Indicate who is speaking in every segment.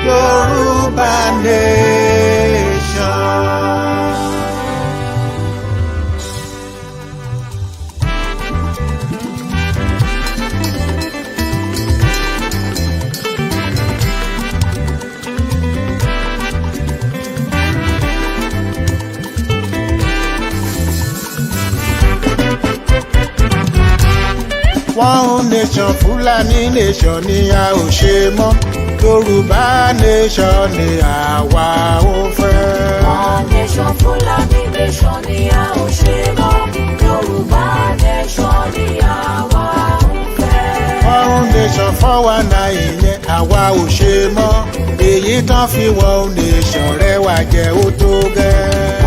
Speaker 1: Yorùbá nation. One nation, Fulani nation ni a ò ṣe mọ́. Yorùbá nation ni àwa ò fẹ́.
Speaker 2: One nation, Fulani nation ni a ò ṣe mọ́. Yorùbá nation ni àwa ò fẹ́.
Speaker 1: One nation, 419 ìyẹn àwa ò ṣe mọ́. Èyí tán fi one nation rẹwà jẹ́ ó tó gẹ́.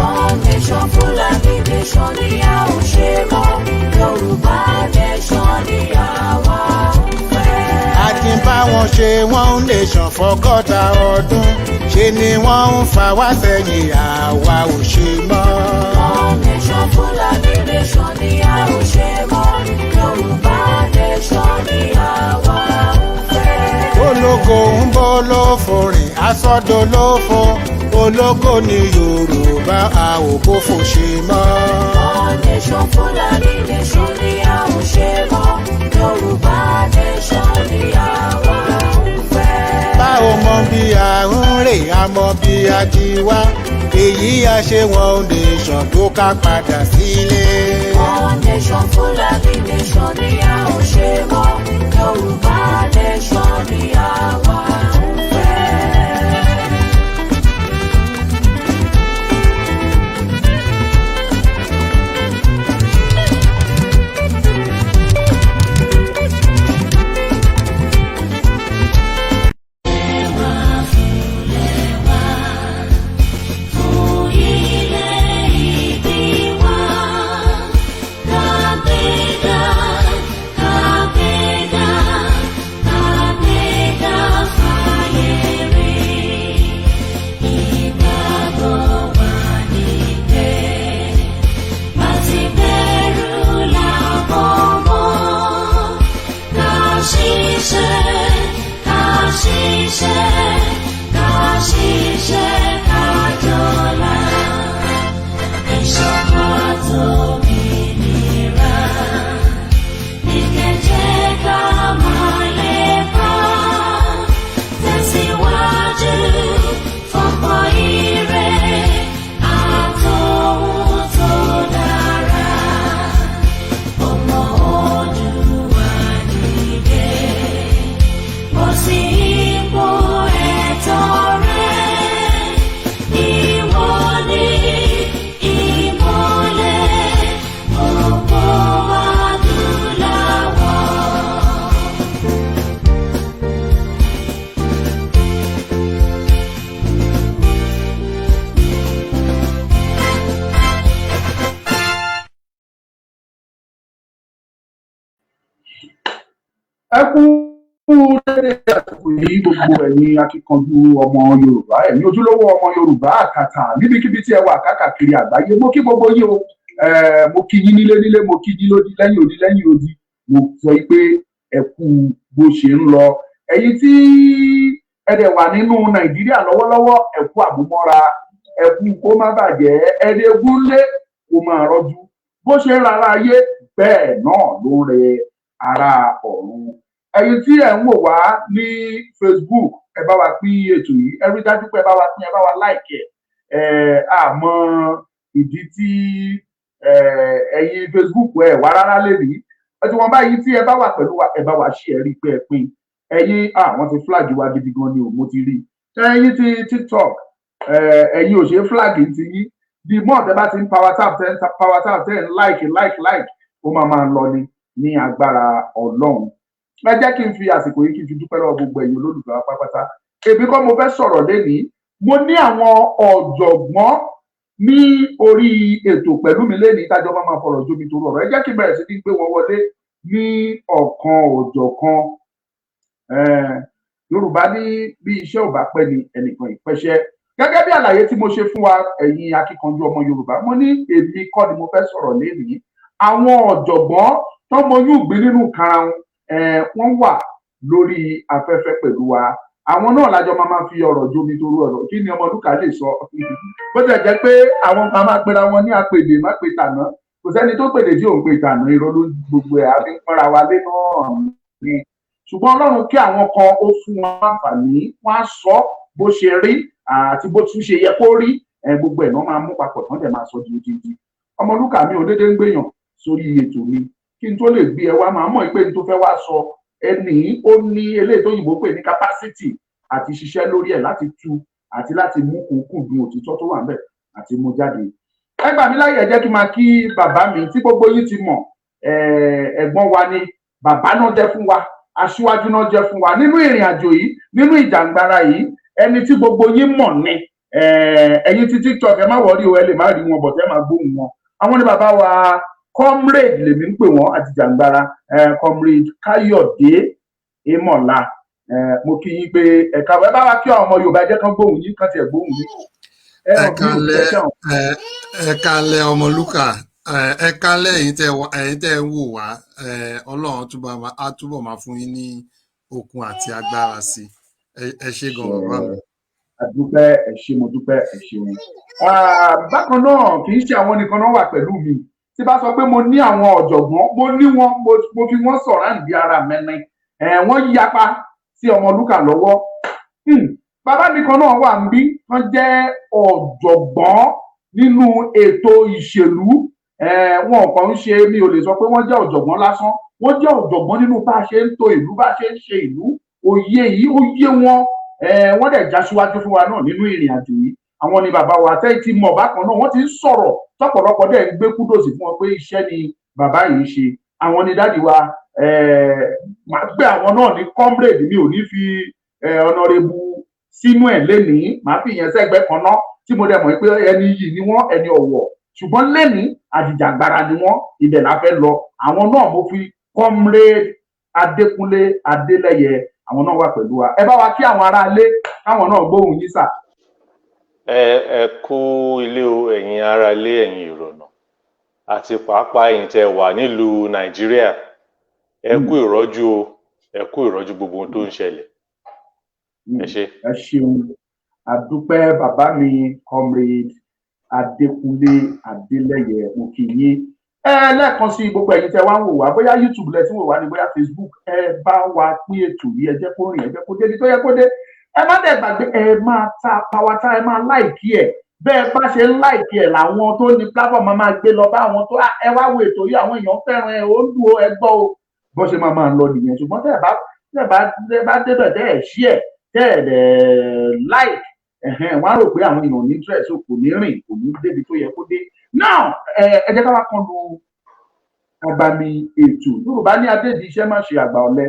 Speaker 2: One nation, Fulani nation ni a ò ṣe mọ́. Yorùbá nation ni àwa ò fẹ́.
Speaker 1: A ti bá wọn ṣe one nation fọ́gọ́ta ọdún. Ṣé ni wọ́n ń fa wá sẹ́yìn àwa ò ṣe mọ́.
Speaker 2: One nation, Fulani nation ni a ò ṣe mọ́. Yorùbá nation ni àwa ò fẹ́.
Speaker 1: Ológo ń bọ́ lófo rìn asọ́dọ̀ lófo. Ológo ni Yorùbá a ò bófo ṣe mọ́.
Speaker 2: One nation, Fulani nation ni a ò ṣe mọ́. Yorùbá nation ni àwa ò fẹ́.
Speaker 1: Bá o mọ bí a ń rè a mọ bí a ti wá. Èyí a ṣe one nation tó ká padà sílé.
Speaker 2: One nation, Fulani nation ni a ò ṣe mọ́. Yorùbá nation ni àwa ò fẹ́.
Speaker 3: ẹ kú dédé àsìkò yìí gbogbo ẹ̀yin akíkanjú ọmọ Yorùbá ẹ̀yin ojúlówó ọmọ Yorùbá àkàtà níbikíbi tí ẹ wà káàkiri àgbáyé mo kí gbogbo yín o mo kí yín nílé mo kí yín lódì lẹ́yìn odi mo sọ pé ẹ kú bó ṣe ń lọ ẹ̀yin tí ẹ dẹ̀ wà nínú Nàìjíríà lọ́wọ́lọ́wọ́ ẹ kú àmúmọ́ra ẹ kú kó má bàjẹ́ ẹ dẹ̀ gúnlé kó máa rọ́jú bó ṣe ń rárá ayé bẹ́ẹ̀ náà ló ń rẹ ara ọ̀run ẹ̀yin tí ẹ ń wò wá ní Facebook ẹ bá wa pín ètò yìí ẹ rí dájú pé ẹ bá wa pín ẹ bá wa like ẹ àmọ́ ìdí tí ẹ̀yin Facebook ẹ wá rárá lèmi ẹtí wọn báyìí tí ẹ bá wà pẹ̀lú wa ẹ bá wa ṣe ẹ rí pé ẹ pín ẹ̀yin àwọn ti flag wa gidi gan ni o mo ti rí ẹ̀yin tí TikTok ẹ̀yin ò ṣe flag ti yín the more tẹ́ bá ti ń power tap ten like ó máa lọ ní agbára Ọlọ́run ẹ jẹ́ kí n fi àsìkò yìí kí n fi dúpẹ́ lọ́wọ́ gbogbo ẹ̀yin olólùfẹ́ wa pátápátá èmi kọ́ mo fẹ́ sọ̀rọ̀ lénìí mo ní àwọn ọ̀jọ̀gbọ́n ní orí ètò pẹ̀lú mi lénìí tájọ́ máa fọ̀rọ̀ jómi tó rọrọ̀ ẹ jẹ́ kí n bẹ̀rẹ̀ sí ní gbé wọn wọlé ní ọ̀kan òjọ̀kan Yorùbá ní bí iṣẹ́ ò bá pẹ́ ni ẹnìkan ìpẹ́ṣẹ́ gẹ́gẹ́ bí àlàyé tí mo ṣe fún wa ẹ̀yin akíkanjú ọmọ Yorùbá mo ní èmi kọ́ ni mo fẹ́ sọ̀rọ̀ lénìí àwọn ọ̀jọ̀gbọ́n tọ́mọ yóò gbé nínú karahun wọ́n wà lórí afẹ́fẹ́ pẹ̀lú wa àwọn náà lájọ máa fi ọ̀rọ̀ jomi torí ọ̀rọ̀ kí ni Ọmọlúkà lè sọ bó ti jẹ́ pé àwọn kan máa pera wọn ní apèdè má pe tàná kò sẹ́ni tó pèdè tí òun pe tàná irọ́ ló gbogbo ẹ̀ àfi pọ́nra wa lé náà ni ṣùgbọ́n Ọlọ́run kí àwọn kan ó fún wọn àǹfààní wọn á sọ bó ṣe rí àti bó tún ṣe yẹ kó rí gbogbo ẹ̀ náà máa mú papọ̀ tán dẹ̀ máa sọ di odidi Ọmọlúkà mi ò dédé ń gbèyàn sórí ètò mi kí n tó lè gbé ẹ wá máa mọ̀ pé n tó fẹ́ wá sọ ẹni ó ní eléyìí tó yìnbó pè ní capacity àti ṣiṣẹ́ lórí ẹ̀ láti tú àti láti mú kúnkún dùn òtítọ́ tó wà ńbẹ̀ àti mú jáde. Ẹ gbà mí láyè jẹ́ kí n máa kí bàbá mi tí gbogbo yín ti mọ̀ ẹ̀gbọ́n wa ni bàbá náà jẹ́ fún wa aṣíwájú náà jẹ́ fún wa nínú ìrìn àjò yìí nínú ìjàngbara yìí ẹni tí gbogbo yín mọ̀ ni ẹ̀yin tí TikTok ẹ má wọrí o ẹ lè má rí wọn bọ̀ tẹ́ máa gbóhùn wọn àwọn ni bàbá wa comrade lèmi ń pè wọ́n àti jàngbara comrade Káyọ̀dé Emola mo kí yín pé ẹ̀ka ẹ bá wa kí àwọn ọmọ Yorùbá jẹ́ kán gbóhùn yín kán tiẹ̀ gbóhùn yín.
Speaker 4: ẹ kálẹ́ Ọmọlúkà ẹ kálẹ́ ẹ̀yin tẹ́ ń wò wá Ọlọ́run á túbọ̀ máa fún yín ní okun àti agbára sí ẹ ṣé gan bàbá mi.
Speaker 3: àdúpẹ́ ẹ ṣé mo dúpẹ́ ẹ ṣeun. bákan náà kì í ṣe àwọn nìkan náà wà pẹ̀lú mi tí bá sọ pé mo ní àwọn ọ̀jọ̀gbọ́n mo ní wọn mo fi wọ́n sọ̀rọ̀ àǹdí ara mẹ́rin wọ́n yapa sí Ọmọlúkà lọ́wọ́ bàbá mi kan náà wà níbí wọ́n jẹ́ ọ̀jọ̀gbọ́n nínú ètò ìṣèlú wọn kàn ń ṣe mi ò lè sọ pé wọ́n jẹ́ ọ̀jọ̀gbọ́n lásán wọ́n jẹ́ ọ̀jọ̀gbọ́n nínú bá a ṣe ń to ìlú bá a ṣe ń ṣe ìlú òye yìí ó yé wọn wọ́n dẹ̀ já síwájú fún wa náà nínú ìrìn àjò yìí àwọn ni bàbá wa tẹ́ ti mọ̀ bákan náà wọ́n ti ń sọ̀rọ̀ tọ́pọ̀lọpọ̀ dẹ̀ ń gbé kúdòsì fún wọn pé iṣẹ́ ni bàbá yìí ṣe àwọn ni dádì wa máa gbé àwọn náà ní comrade mi ò ní fi honorable sínú ẹ̀ lénìí máa fi ìyẹn sẹ́gbẹ́ kan náà tí mo dẹ̀ mọ̀ pé ẹni yìí ni wọ́n ẹni ọ̀wọ̀ ṣùgbọ́n lénìí àjìjàgbara ni wọ́n ibẹ̀ la fẹ́ lọ àwọn náà mo fi comrade Adékúnlé Adélẹ́yẹ àwọn náà wà pẹ̀lú wa ẹ bá wa kí àwọn aráalé káwọn náà gbóhùn yín sà.
Speaker 5: ẹ kú ilé o ẹ̀yin aráalé ẹ̀yin ìrònà àti pàápàá ẹ̀yin tẹ́ wà nílùú Nàìjíríà ẹ kú ìrọ́jú o ẹ kú ìrọ́jú gbogbo ohun tó ń ṣẹlẹ̀ ẹ ṣé.
Speaker 3: ẹ ṣeun àdúpẹ́ bàbá mi comrade Adékúnlé Adélẹ́yẹ mo kí yín lẹ́ẹ̀kan sí gbogbo ẹ̀yin tẹ́ wá ń wò wá bóyá YouTube lẹ tí ń wò wá ní bóyá Facebook ẹ bá wa pín ètò yìí ẹ jẹ́ kó rìn ẹ jẹ́ kó débi tó yẹ kó dé ẹ má dẹ̀ gbàgbé ẹ máa ta pàwátá ẹ máa láìkí ẹ bẹ́ẹ̀ bá ṣe ń láìkí ẹ làwọn tó ní platform máa gbé lọ bá àwọn tó ẹ wá wo ètò yìí àwọn èèyàn fẹ́ràn ẹ ó ń dùn ẹ gbọ́ o bó ṣe máa lọ nìyẹn ṣùgbọ́n tẹ́ ẹ bá débẹ̀ tẹ́ ẹ ṣí ẹ tẹ́ ẹ dẹ̀ like wọ́n á rò pé àwọn èèyàn ní interest kò ní rìn kò ní débi tó yẹ kó dé now ẹ jẹ́ ká wá kan lu agbami ètò Yorùbá ní adédi iṣẹ́ má ṣe àgbà ọ̀lẹ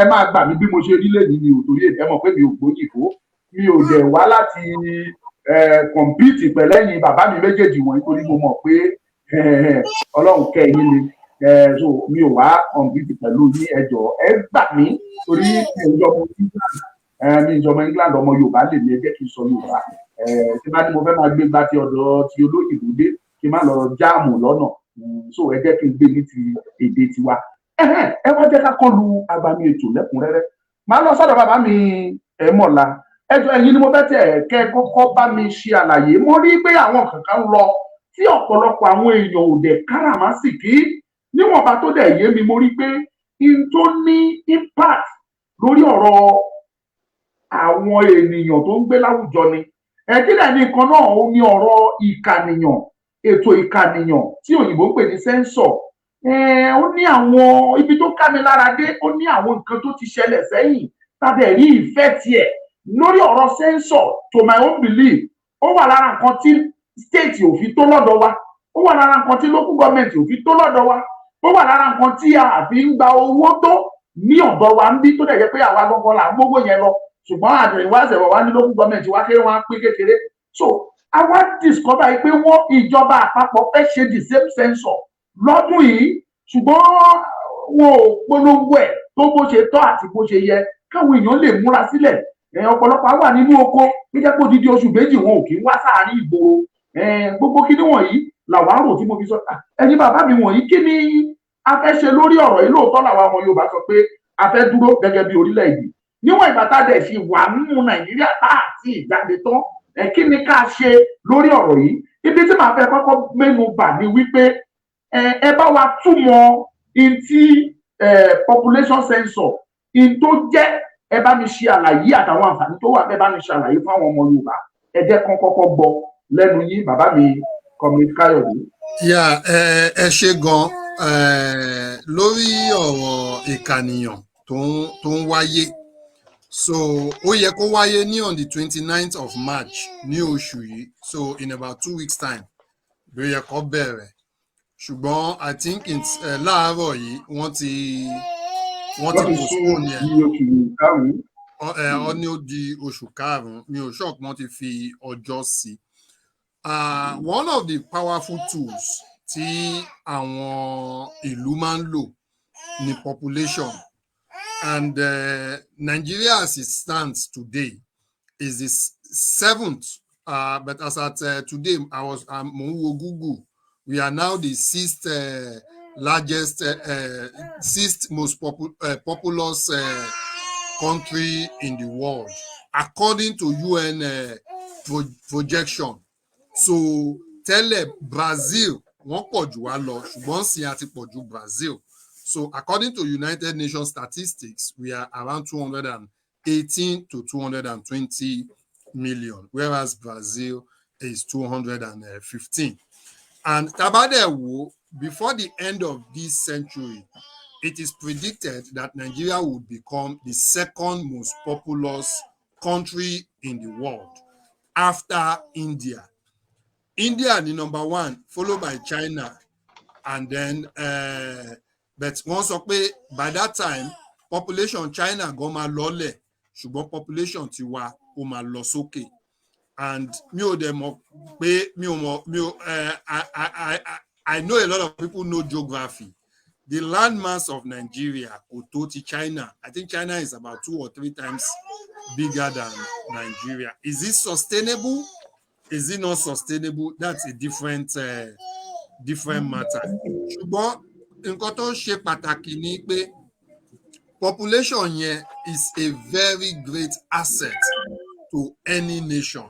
Speaker 3: ẹ máa gbà mí bí mo ṣe rí lẹ́yìn ni òtòrí ẹ mọ̀ pé mi ò gbóyìnbó mi ò dẹ̀ wá láti compete pẹ̀lẹ́yìn bàbá mi méjèèjì wọ̀nyí torí mo mọ̀ pé Ọlọ́run kẹ́yìn ni so mi ò wá compete pẹ̀lú yín ẹjọ́ ẹ gbà mí torí mi ìjọba England ọmọ Yorùbá lè ní ẹjẹ́ kí n sọ Yorùbá tí bá ní mo fẹ́ máa gbé gbá ti ọ̀dọ̀ ti olóyìnbó dé kí n má lọ jáàmù lọ́nà so ẹ jẹ́ kí n gbé ní ti èdè tiwa ẹ wá jẹ́ ká kọ́ lu agbami ètò lẹ́kùnrẹ́rẹ́ máa lọ sọ́dọ̀ bàbá mi Emola ẹjọ́ ẹ̀yin ni mo fẹ́ tẹ̀ kẹ́ kọ́kọ́ bá mi ṣe àlàyé mo rí pé àwọn kankan lọ tí ọ̀pọ̀lọpọ̀ àwọn èèyàn ò dẹ̀ káràmásìkí níwọ̀nba tó dẹ̀ yé mi mo rí pé n tó ní impact lórí ọ̀rọ̀ àwọn ènìyàn tó ń gbé láwùjọ ni ẹ̀kílẹ̀ ní nǹkan náà ó ní ọ̀rọ̀ ìkànìyàn ètò ìkànìyàn tí òyìnbó ń pè ní census ó ní àwọn ibi tó ká mi lára dé ó ní àwọn nǹkan tó ti ṣẹlẹ̀ sẹ́yìn tàbí rí ìfẹ́ tiẹ̀ lórí ọ̀rọ̀ census to my own belief ó wà lára nǹkan tí state ò fi tó lọ́dọ̀ wa ó wà lára nǹkan tí local government ò fi tó lọ́dọ̀ wa ó wà lára nǹkan tí a fi ń gba owó tó ní ọ̀dọ̀ wa ń bí tó dẹ̀ jẹ́ pé àwa gbọ́ngàn là ń gbówó yẹn lọ ṣùgbọ́n àtẹ̀yìnwá àṣẹ̀wọ̀ wá ní local government wá kéré wọn pín kékeré so àwa discover pé wọ́n ìjọba àpapọ̀ fẹ́ ṣe the same census lọ́dún yìí ṣùgbọ́n wọn ò polongo ẹ̀ tó bó ṣe tọ́ àti bó ṣe yẹ káwọn èèyàn lè múra sílẹ̀ ọ̀pọ̀lọpọ̀ wà nínú oko níjẹ́ pé odidi oṣù méjì wọn ò kí ń wá sáàárín ìgboro gbogbo kíní wọ̀nyí làwọn àrò tí mo fi sọ ẹ̀yin bàbá mi wọ̀nyí kí ni a fẹ́ ṣe lórí ọ̀rọ̀ yìí lóòótọ́ làwọn ọmọ Yorùbá sọ pé a fẹ́ dúró gẹ́gẹ́ bí orílẹ̀-èdè níwọ̀n ìgbà tá a dẹ̀ fi wà nínú Nàìjíríà tá àti ìjáde tán kí ni ká ṣe lórí ọ̀rọ̀ yìí ibi tí màá fẹ́ kọ́kọ́ mẹ́nu bà ní wípé ẹ bá wa túmọ̀ in tí population census in tó jẹ́ ẹ bá mi ṣe àlàyé àtàwọn àǹfààní tó wà bẹ́ẹ̀ bá mi ṣe àlàyé fáwọn ọmọ Yorùbá ẹ jẹ́ kán kọ́kọ́ gbọ́ lẹ́nu yín bàbá mi Comrade Káyọ̀dé.
Speaker 4: Ẹ ṣe gan lórí ọ̀rọ̀ ìkànìyàn tó ń wáyé so ó yẹ kó wáyé ní on the 29th of March ní oṣù yìí so in about 2 weeks time ló yẹ kó bẹ̀rẹ̀ ṣùgbọ́n I think láàárọ̀ yìí wọ́n ti postpone yẹn ọ ní ó di oṣù karùn-ún mi ò ṣọ́ọ̀kì wọ́n ti fi ọjọ́ sí one of the powerful tools tí àwọn ìlú máa ń lò ní population and Nigeria as it stands today is the 7th but as at today mo ń wo Google we are now the 6th largest 6th most populous country in the world according to UN projection so tẹ́lẹ̀ Brazil wọ́n pọ̀ jù wá lọ ṣùgbọ́n sì a ti pọ̀ jù Brazil so according to United Nations statistics we are around 218 to 220 million whereas Brazil is 215 and tabadewo before the end of this century it is predicted that Nigeria would become the 2nd most populous country in the world after India. India is number 1, followed by China, and then but wọ́n sọ pé by that time population China gan máa lọlẹ̀ ṣùgbọ́n population tiwa ó máa lọ sókè and mi ò dẹ̀ mọ̀ pé I know a lot of people know geography. The landmass of Nigeria kò tó ti China. I think China is about 2 or 3 times bigger than Nigeria. Is it sustainable? Is it not sustainable? That's a different matter. Ṣùgbọ́n nǹkan tó ṣe pàtàkì ni pé population yẹn is a very great asset to any nation.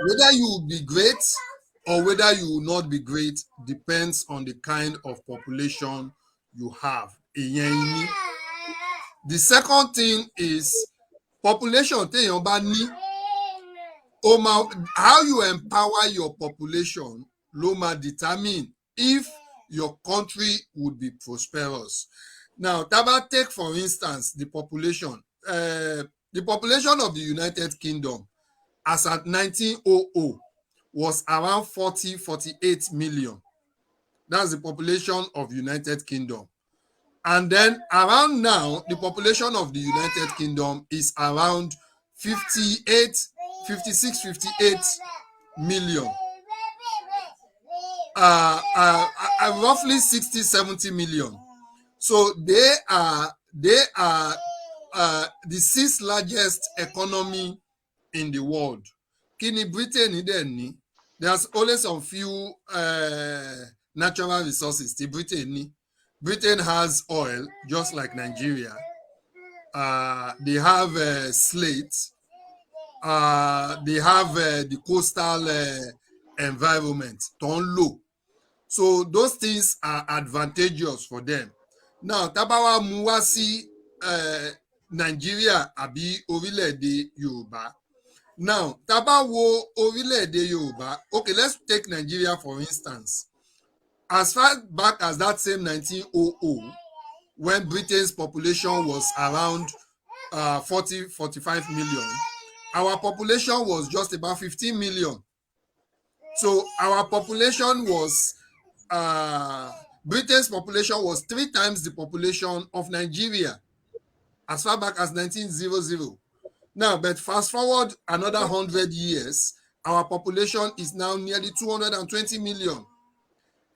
Speaker 4: Whether you will be great or whether you will not be great depends on the kind of population you have. The second thing is population téèyàn bá ní. How you empower your population ló máa determine if your country would be prosperous. Now, Taba take for instance the population. The population of the United Kingdom as at 1900 was around 48 million. That's the population of United Kingdom. And then around now, the population of the United Kingdom is around 56, 58 million. Roughly 60, 70 million. So they are the 6th largest economy in the world. Kini Britain ní? There's only some few natural resources. Britain has oil, just like Nigeria. They have slate. They have the coastal environment, low. So those things are advantageous for them. Now, Tabawa Muwasi Nigeria àbí orílẹ̀-èdè Yorùbá. Now, Tabawo orílẹ̀-èdè Yorùbá. Okay, let's take Nigeria for instance. As far back as that same 1900, when Britain's population was around 45 million, our population was just about 15 million. So our population was, Britain's population was 3 times the population of Nigeria as far back as 1900. Now, but fast forward another 100 years, our population is now nearly 220 million.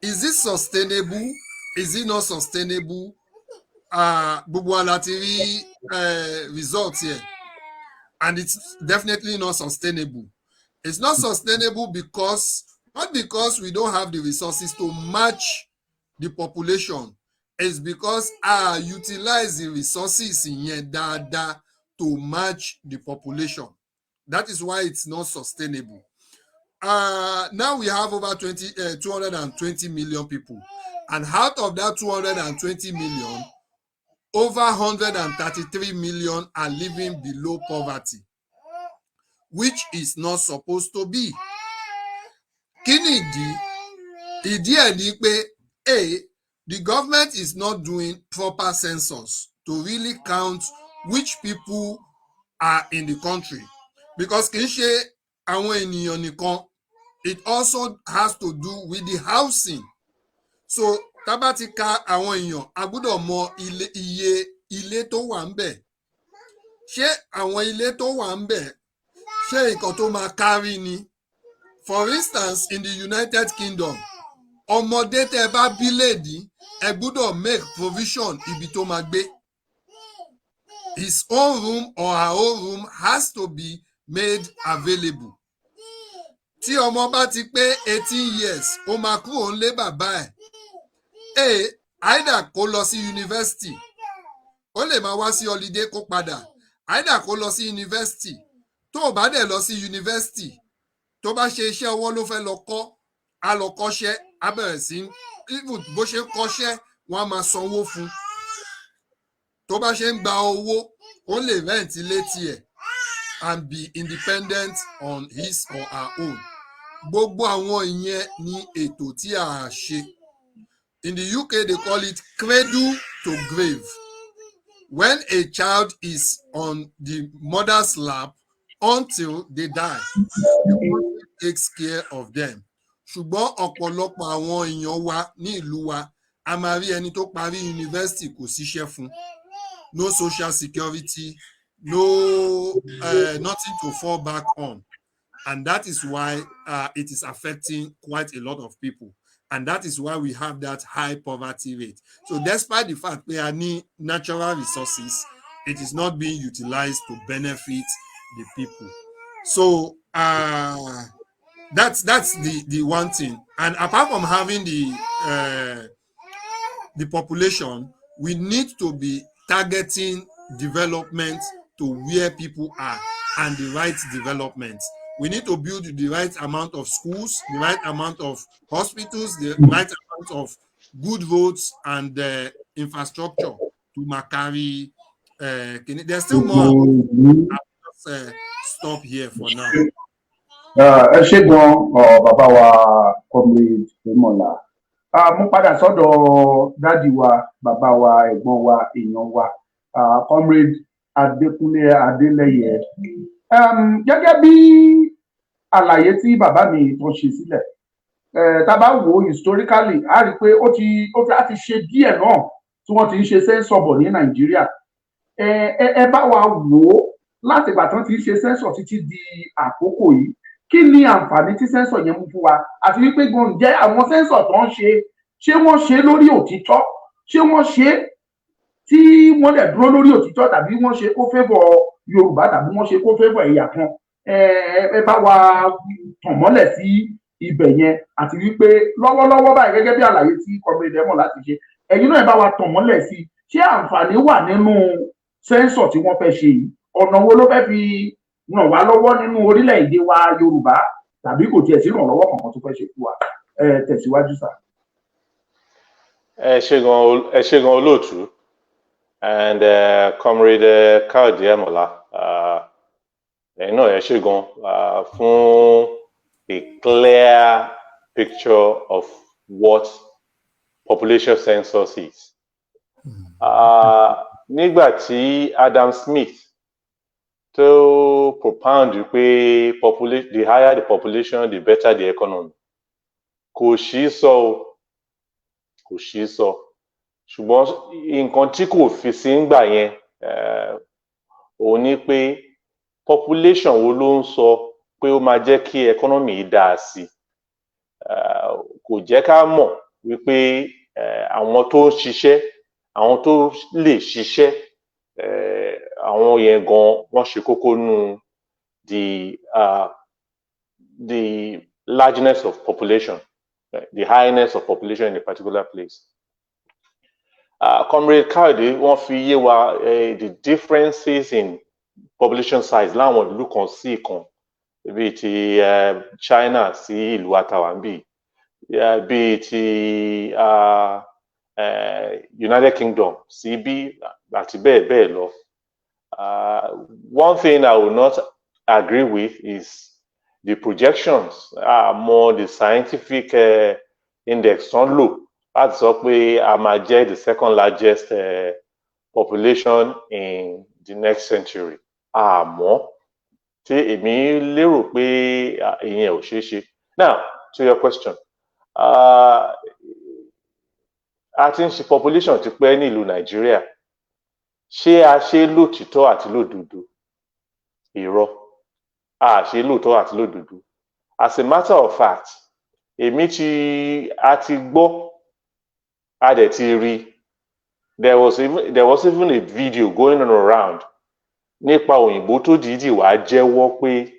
Speaker 4: Is this sustainable? Is it not sustainable? Gbogbo wa láti rí results here. And it's definitely not sustainable. It's not sustainable because, not because we don't have the resources to match the population. It's because utilize the resources in here dáadáa to match the population. That is why it's not sustainable. Now we have over 220 million people. And out of that 220 million, over 133 million are living below poverty, which is not supposed to be. Kí nìdí? Ìdí ẹ̀ ni pé the government is not doing proper census to really count which people are in the country, because kì í ṣe àwọn ènìyàn nìkan, it also has to do with the housing. So tá bá ti ka àwọn èèyàn, a gbọ́dọ̀ mọ iye ilé tó wà ń bẹ̀. Ṣé àwọn ilé tó wà ń bẹ̀ ṣé nǹkan tó máa kárí ni? For instance, in the United Kingdom, ọmọdé tẹ́ bá bí lèdí, ẹ gbọ́dọ̀ make provision ibi tó máa gbé. His own room or her own room has to be made available. Tí ọmọ bá ti pé 18 years, ó máa kúrò nílé bàbá ẹ̀. Either kó lọ sí university, ó lè máa wá sí holiday kó padà. Either kó lọ sí university, tó o bá dẹ̀ lọ sí university, tó bá ṣe iṣẹ́ ọwọ́ ló fẹ́ lọ kọ́, á lọ kọ́ṣẹ́, á bẹ̀rẹ̀ sí bó ṣe ń kọ́ṣẹ́, wọ́n á máa sanwó fún. Tó bá ṣe ń gba owó, ó lè rent ilé tiẹ̀ and be independent on his or her own. Gbogbo àwọn ìyẹn ni ètò tí a ṣe. In the UK, they call it cradle to grave. When a child is on the mother's lap until they die, the mother takes care of them. Ṣùgbọ́n ọ̀pọ̀lọpọ̀ àwọn èèyàn wa ní ìlú wa, a máa rí ẹni tó parí yunifásitì kò síṣẹ́ fún. No social security, no nothing to fall back on. And that is why it is affecting quite a lot of people. And that is why we have that high poverty rate. So despite the fact we are need natural resources, it is not being utilized to benefit the people. So that's the one thing. And apart from having the population, we need to be targeting development to where people are and the right development. We need to build the right amount of schools, the right amount of hospitals, the right amount of good roads and infrastructure to carry. There's still more. I'll just stop here for now.
Speaker 3: Ẹ ṣé gan bàbá wa Comrade Emola. Mo padà sọ́dọ̀ dádì wa, bàbá wa, ẹ̀gbọ́n wa, èèyàn wa, Comrade Adékúnlé Adélẹ́yẹ. Gẹ́gẹ́ bí àlàyé tí bàbá mi tó ṣe sílẹ̀, tá bá wò historically, a rí pé ó ti ṣe díẹ̀ náà tí wọ́n ti ń ṣe census bọ̀ ní Nàìjíríà. Ẹ bá wa wò ó láti ìgbà tí wọ́n ti ń ṣe census títí di àkókò yìí. Kí ni àǹfààní tí census yẹn mú fún wa? Àti wípé ǹjẹ́ àwọn census tó ń ṣé wọ́n ṣe lórí òtítọ́? Ṣé wọ́n ṣe tí wọ́n lè dúró lórí òtítọ́, tàbí wọ́n ṣe kó favour Yorùbá, tàbí wọ́n ṣe kó favour ẹ̀yà kan? Ẹ bá wa tàn mọ́lẹ̀ sí ibẹ̀ yẹn, àti wípé lọ́wọ́lọ́wọ́ báyìí gẹ́gẹ́ bí àlàyé tí Comrade Emola láti ṣe, ẹ̀yin náà ẹ bá wa tàn mọ́lẹ̀ sí ṣé àǹfààní wà nínú census tí wọ́n fẹ́ ṣe yìí? Ọ̀nà wo ló fẹ́ fi ràn wá lọ́wọ́ nínú orílẹ̀-èdè wa Yorùbá, tàbí kò tiẹ̀ sí ìrànlọ́wọ́ kankan tó fẹ́ ṣe fún wa? Tẹ̀síwájú sà.
Speaker 5: Ẹ ṣé gan olóòtú, and Comrade Káyọ̀dé Emola, ẹ̀yin náà ẹ ṣé gan fún a clear picture of what population census is. Nígbà tí Adam Smith tó propound pé the higher the population, the better the economy, kò ṣí sọ, ṣùgbọ́n nǹkan tí kò fi sí ńgbà yẹn òun ni pé population wo ló ń sọ pé ó máa jẹ́ kí economy yìí dáa sí. Kò jẹ́ ká mọ̀ wípé àwọn tó ń ṣiṣẹ́, àwọn tó lè ṣiṣẹ́, àwọn yẹn gan wọ́n ṣe kókó nínú the largeness of population, the highness of population in a particular place. Comrade Káyọ̀dé wọ́n fi yé wa the differences in population size láwọn ìlú kan sí ìkan bíi ti China sí ìlú àtàwàǹbì bíi ti United Kingdom sí bí àti bẹ́ẹ̀ bẹ́ẹ̀ lọ. One thing I will not agree with is the projections, more the scientific index tán lò láti sọ pé a máa jẹ́ the second largest population in the next century. Àmọ́ tí èmi lérò pé ìyẹn ò ṣeé ṣe. Now, to your question, a ti ń ṣe population ti pẹ́ ní ìlú Nàìjíríà. Ṣé a ṣe lótìítọ́ àti lódodo? Irọ́. A ṣe lóòótọ́ àti lódodo. As a matter of fact, a ti gbọ́, a dẹ̀ ti rí. There was even a video going on around nípa òyìnbó tó dìídì wá jẹ́wọ́ pé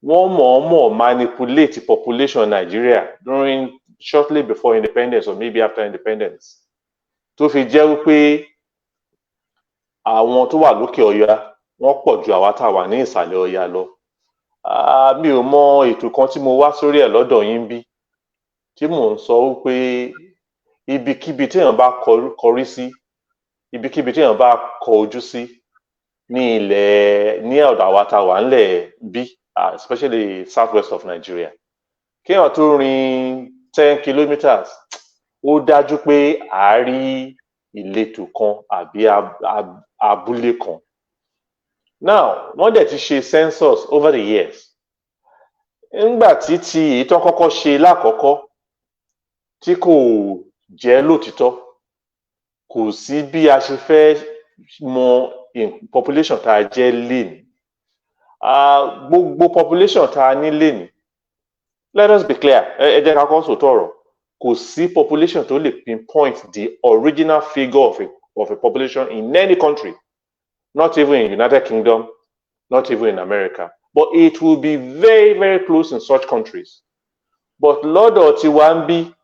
Speaker 5: wọ́n mọ̀ọ́mọ̀ manipulate population Nigeria shortly before independence or maybe after independence. Tó fi jẹ́ wípé àwọn tó wà lókè ọya wọ́n pọ̀ ju àwa tá wà ní ìsàlẹ̀ ọya lọ. Mi ò mọ ètò kan tí mo wá sórí ẹ̀ lọ́dọ̀ yín bí tí mò ń sọ wípé ibikíbi téèyàn bá kọrí sí, ibikíbi téèyàn bá kọ ojú sí ní ọ̀dọ̀ àwa tá wà ńlẹ̀ bí, especially southwest of Nigeria, kéèyàn tó rin 10 kilometres, ó dájú pé à á rí ìletò kan àbí abúlé kan. Now, wọ́n dẹ̀ ti ṣe census over the years. Nígbà tí èyí tó kọ́kọ́ ṣe lákọ̀ọ́kọ́ tí kò jẹ́ lótìítọ́, kò sí bí a ṣe fẹ́ mọ population tá a jẹ́ lénìí. Gbogbo population tá a ní lénìí, let us be clear, ẹ jẹ́ ká kọ́ sòótọ́ ọ̀rọ̀, kò sí population tó lè pinpoint the original figure of a population in any country. Not even in United Kingdom, not even in America. But it will be very, very close in such countries. But lọ́dọ̀ tiwa ń bí,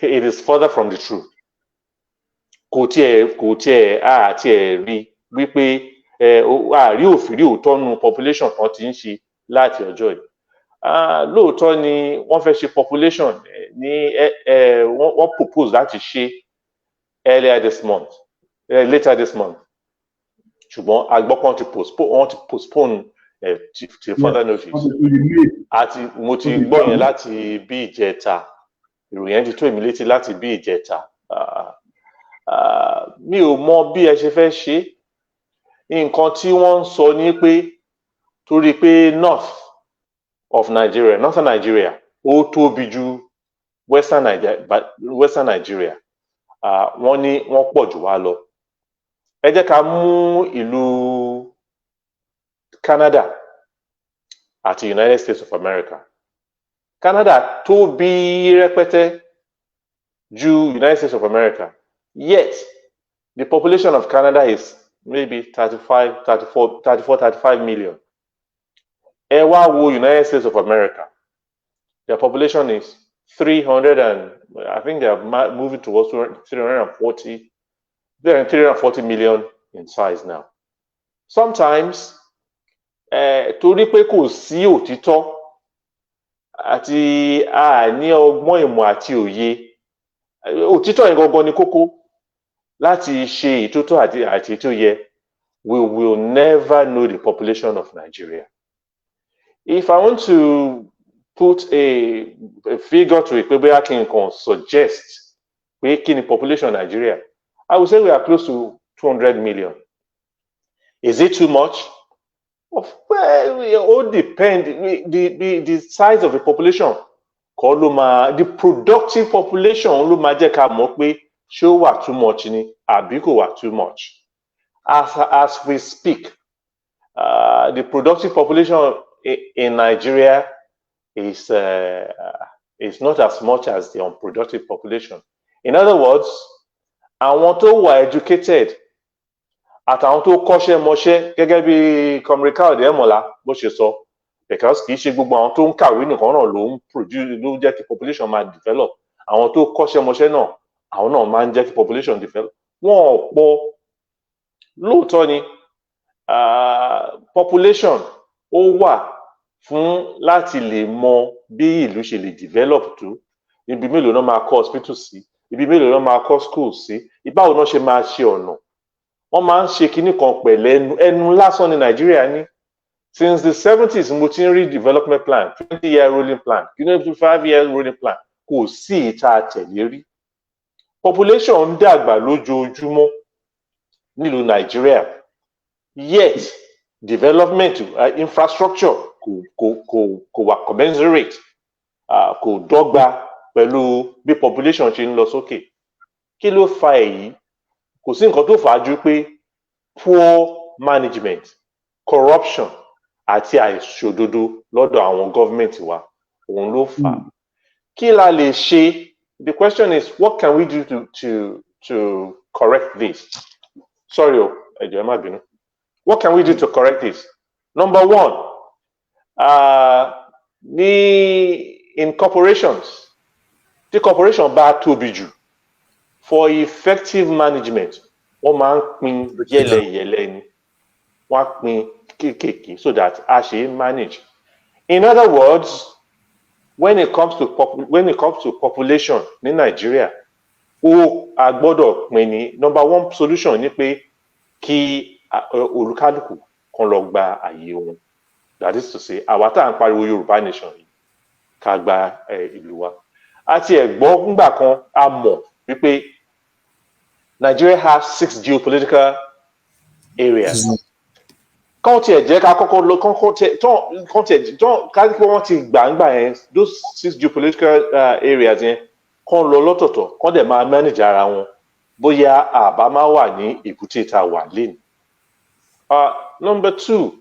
Speaker 5: it is further from the truth. Kò tiẹ̀ àti ẹ̀ rí wípé àrí òfìrí òótọ́ population kan ti ń ṣe láti ọjọ́ yìí. Lóòótọ́ ni wọ́n fẹ́ ṣe population wọ́n propose láti ṣe later this month. Ṣùgbọ́n agbọ́pọ̀ wọ́n ti postpone till further notice. Mo ti gbọ́ yẹn láti bí ìjẹta. Ìròyìn ti tó èmi létí láti bí ìjẹta. Mi ò mọ bí ẹ ṣe fẹ́ ṣe. Nǹkan tí wọ́n ń sọ ni pé torí pé northern Nigeria ó tóbi ju western Nigeria. Wọ́n ní wọ́n pọ̀ jù wá lọ. Ẹ jẹ́ ká mú ìlú Canada àti United States of America. Canada tóbi rẹpẹtẹ ju United States of America. Yet, the population of Canada is maybe 34-35 million. Ẹ wá wo United States of America. Their population is 300 and I think they are moving towards 340 million in size now. Sometimes, torí pé kò sí òtítọ́ àti ní ọgbọ́n ìmọ̀ àti òye, òtítọ́ yẹn gangan ni kókó láti ṣe ìtótọ́ àti ètò yẹ, we will never know the population of Nigeria. If I want to put a figure to it, pé bóyá kí n kàn suggest pé kí ni population Nigeria, I would say we are close to 200 million. Is it too much? Well, it all depends. The size of the population, the productive population ló máa jẹ́ ká mọ̀ pé ṣé ó wà too much ni àbí kò wà too much. As we speak, the productive population in Nigeria is not as much as the unproductive population. In other words, àwọn tó wà educated àtàwọn tó kọ́ṣẹ́ mọṣẹ́ gẹ́gẹ́ bí Comrade Emola bó ṣe sọ, because kì í ṣe gbogbo àwọn tó ń kàwé nìkan náà ló jẹ́ kí population máa develop. Àwọn tó kọ́ṣẹ́ mọṣẹ́ náà, àwọn náà máa ń jẹ́ kí population develop. Wọ́n ò pọ̀ lóòótọ́ ni population ó wà fún láti lè mọ bí ìlú ṣe lè develop tó, ibi mélòó náà máa kọ́ hospital sí, ibi mélòó náà máa kọ́ school sí, báwo náà ṣe máa ṣe ọ̀nà. Wọ́n máa ń ṣe kinní kan pẹ̀lú ẹnu lásán ní Nàìjíríà ní. Since the 70s mo ti ń rí development plan, 20-year rolling plan, 25-year rolling plan, kò sí ìta tẹ̀lé rí. Population ń dàgbà lójoojúmọ́ nílùú Nàìjíríà, yet development infrastructure kò wà commensurate, kò dọ́gba pẹ̀lú bí population ṣe ń lọ sókè. Kí ló fa èyí? Kò sí nǹkan tó fà á ju pé poor management, corruption àti àìṣòdodo lọ́dọ̀ àwọn government wa, òun ló fà á. Kí la lè ṣe? The question is, what can we do to correct this? Sorry, ẹ jọ̀ọ́ ẹ má bínú. What can we do to correct this? Number one, in corporations, tí corporation bá tóbi jù, for effective management, wọ́n máa ń pín yẹ́lẹyẹ̀lẹ ni, wọ́n á pín kéékèèké so that a ṣe manage. In other words, when it comes to population ní Nàìjíríà, a gbọ́dọ̀ pín ní. Number one solution ni pé kí olúkálùkù kan lọ gba àyè wọn. That is to say, àwa tá à ń pariwo Yorùbá nation yìí ká gba ìlú wa. Àti ẹ̀gbọ́n ńgbà kan a mọ̀ wípé Nigeria has 6 geopolitical areas. Kán tiẹ̀ jẹ́ ká kọ́kọ́ lọ kán ká pé wọ́n ti gbàǹgbà yẹn, those 6 geopolitical areas yẹn kán lọ lọ́tọ̀ọ̀tọ̀, kán dẹ̀ máa manage ara wọn, bóyá àbá máa wà ní èbúté tá a wà lénìí. Number 2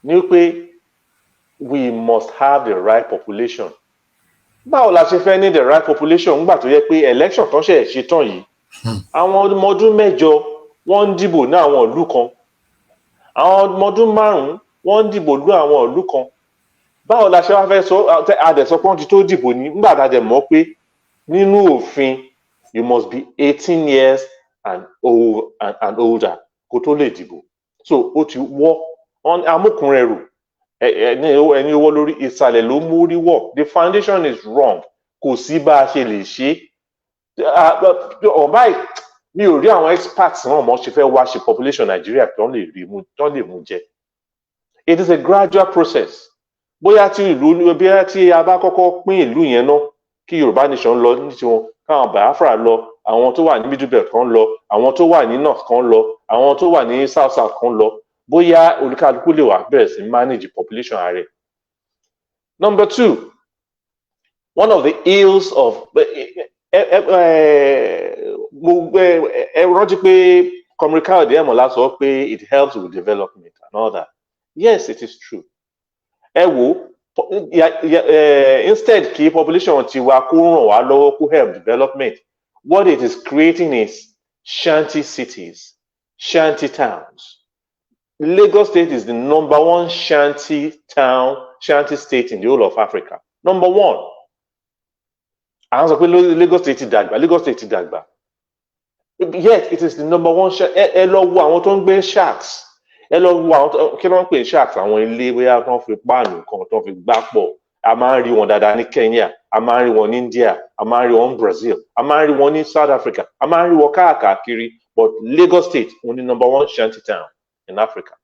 Speaker 5: ni pé we must have the right population. Báwo la ṣe fẹ́ ní the right population nígbà tó yẹ pé election tó ṣe tán yìí, àwọn ọmọ ọdún 8 wọ́n ń dìbò ní àwọn ìlú kan, àwọn ọmọ ọdún 5 wọ́n ń dìbò ní àwọn ìlú kan. Báwo la ṣe wá fẹ́ sọ àdẹ̀sọ́pọ́n ti tó dìbò ní nígbà tá a dẹ̀ mọ̀ pé nínú òfin you must be 18 years and older kó tó lè dìbò. So ó ti wọ́ amúkùnrin ẹrù ẹni owó lórí ìsàlẹ̀ ló mórí wọ̀. The foundation is wrong. Kò sí bá a ṣe lè ṣe. Ọ̀bá mi ò rí àwọn experts náà mọ́ ṣe fẹ́ wá ṣe population Nigeria tó lè mú jẹ. It is a gradual process. Bóyá tí a bá kọ́kọ́ pín ìlú yẹn náà, kí Yorùbá nation lọ ní tiwọn, káwọn Biafra lọ, àwọn tó wà ní middle belt kan lọ, àwọn tó wà ní north kan lọ, àwọn tó wà ní south kan lọ, bóyá olúkálùkù lè wá bẹ̀rẹ̀ sí manage population ààrẹ. Number 2, one of the ills of rántí pé Comrade Emola sọ pé it helps with development and all that. Yes, it is true. Ẹ wo, instead kí population tiwa kó ràn wá lọ́wọ́ kó help development, what it is creating is shanty cities, shanty towns. Lagos State is the number 1 shanty state in the whole of Africa. Number 1. Àwọn sọ pé Lagos State ti dàgbà. Yet it is the number 1 ẹ lọ wo àwọn tó ń gbé shacks. Ẹ lọ wo àwọn kí ló ń pè shacks, àwọn ilé bóyá tó ń fi páànù kan tó ń fi gbá pọ̀. A máa ń rí wọn dáadáa ní Kenya, a máa ń rí wọn ní India, a máa ń rí wọn ní Brazil, a máa ń rí wọn ní South Africa, a máa ń rí wọn káàkiri. But Lagos State òun ni number 1 shanty town in Africa.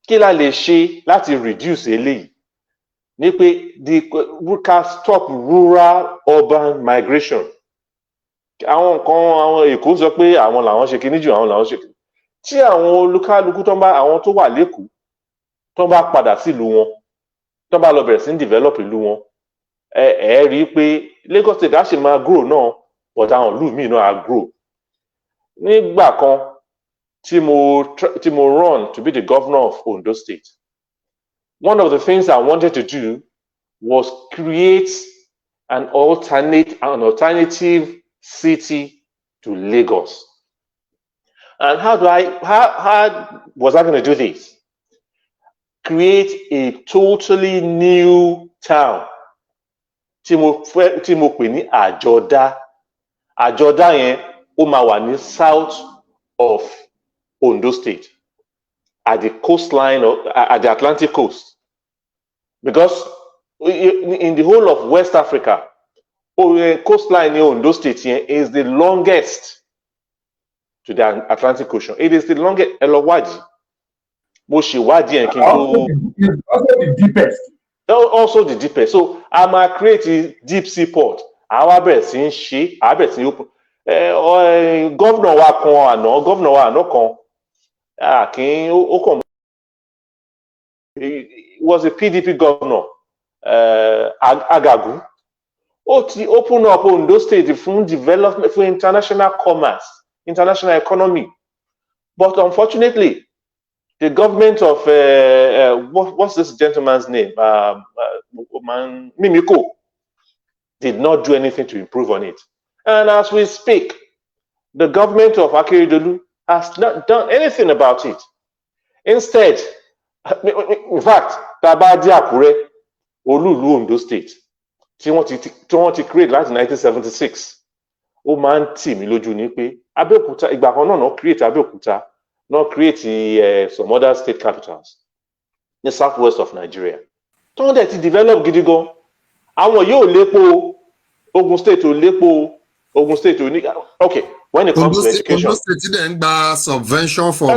Speaker 5: Kí la lè ṣe láti reduce eléyìí? Ní pé we can stop rural urban migration. Àwọn Èkó sọ pé àwọn làwọn ṣe kíní jù, àwọn làwọn ṣe kíní. Tí àwọn olúkálukú àwọn tó wà l'Ékòó tó bá padà sílùú wọn, tó bá lọ bẹ̀rẹ̀ sí develop ìlú wọn, ẹ rí i pé Lagos State á ṣe máa grow náà, but àwọn ìlú míì náà á grow. Nígbà kan tí mo run to be the governor of Ondo State, one of the things I wanted to do was create an alternative city to Lagos. And how was I going to do this? Create a totally new town. Tí mo pè ní Àjọdá. Àjọdá yẹn ó máa wà ní south of Ondo State. at the coastline or at the Atlantic coast. Because in the whole of West Africa, coastline in Ondo State is the longest to the Atlantic Ocean. It is the longest.
Speaker 3: Also the deepest.
Speaker 5: Also the deepest. So I'm going to create a deep sea port. Our best in she, our best in open. Governor wa kan àná, governor wa àná kan, he was a PDP governor, Agagu. To open up Ondo State for development, for international commerce, international economy. But unfortunately, the government of what's this gentleman's name? Mimiko did not do anything to improve on it. And as we speak, the government of Akeredolu has not done anything about it. Instead, in fact, Tabadi Akure, Olulu Ondo State, tí wọ́n ti create láti 1976, ó máa ń tì mí lójú ní pé Abẹ́òkúta ìgbà kan náà create Abẹ́òkúta, not create some other state capitals in the southwest of Nigeria. Tí wọ́n dẹ̀ ti develop gidi gan, àwọn yóò lépo Ogun State ò lépo Ogun State ò ní. Okay, when it comes to education,
Speaker 4: Ondo State didn't gba subvention from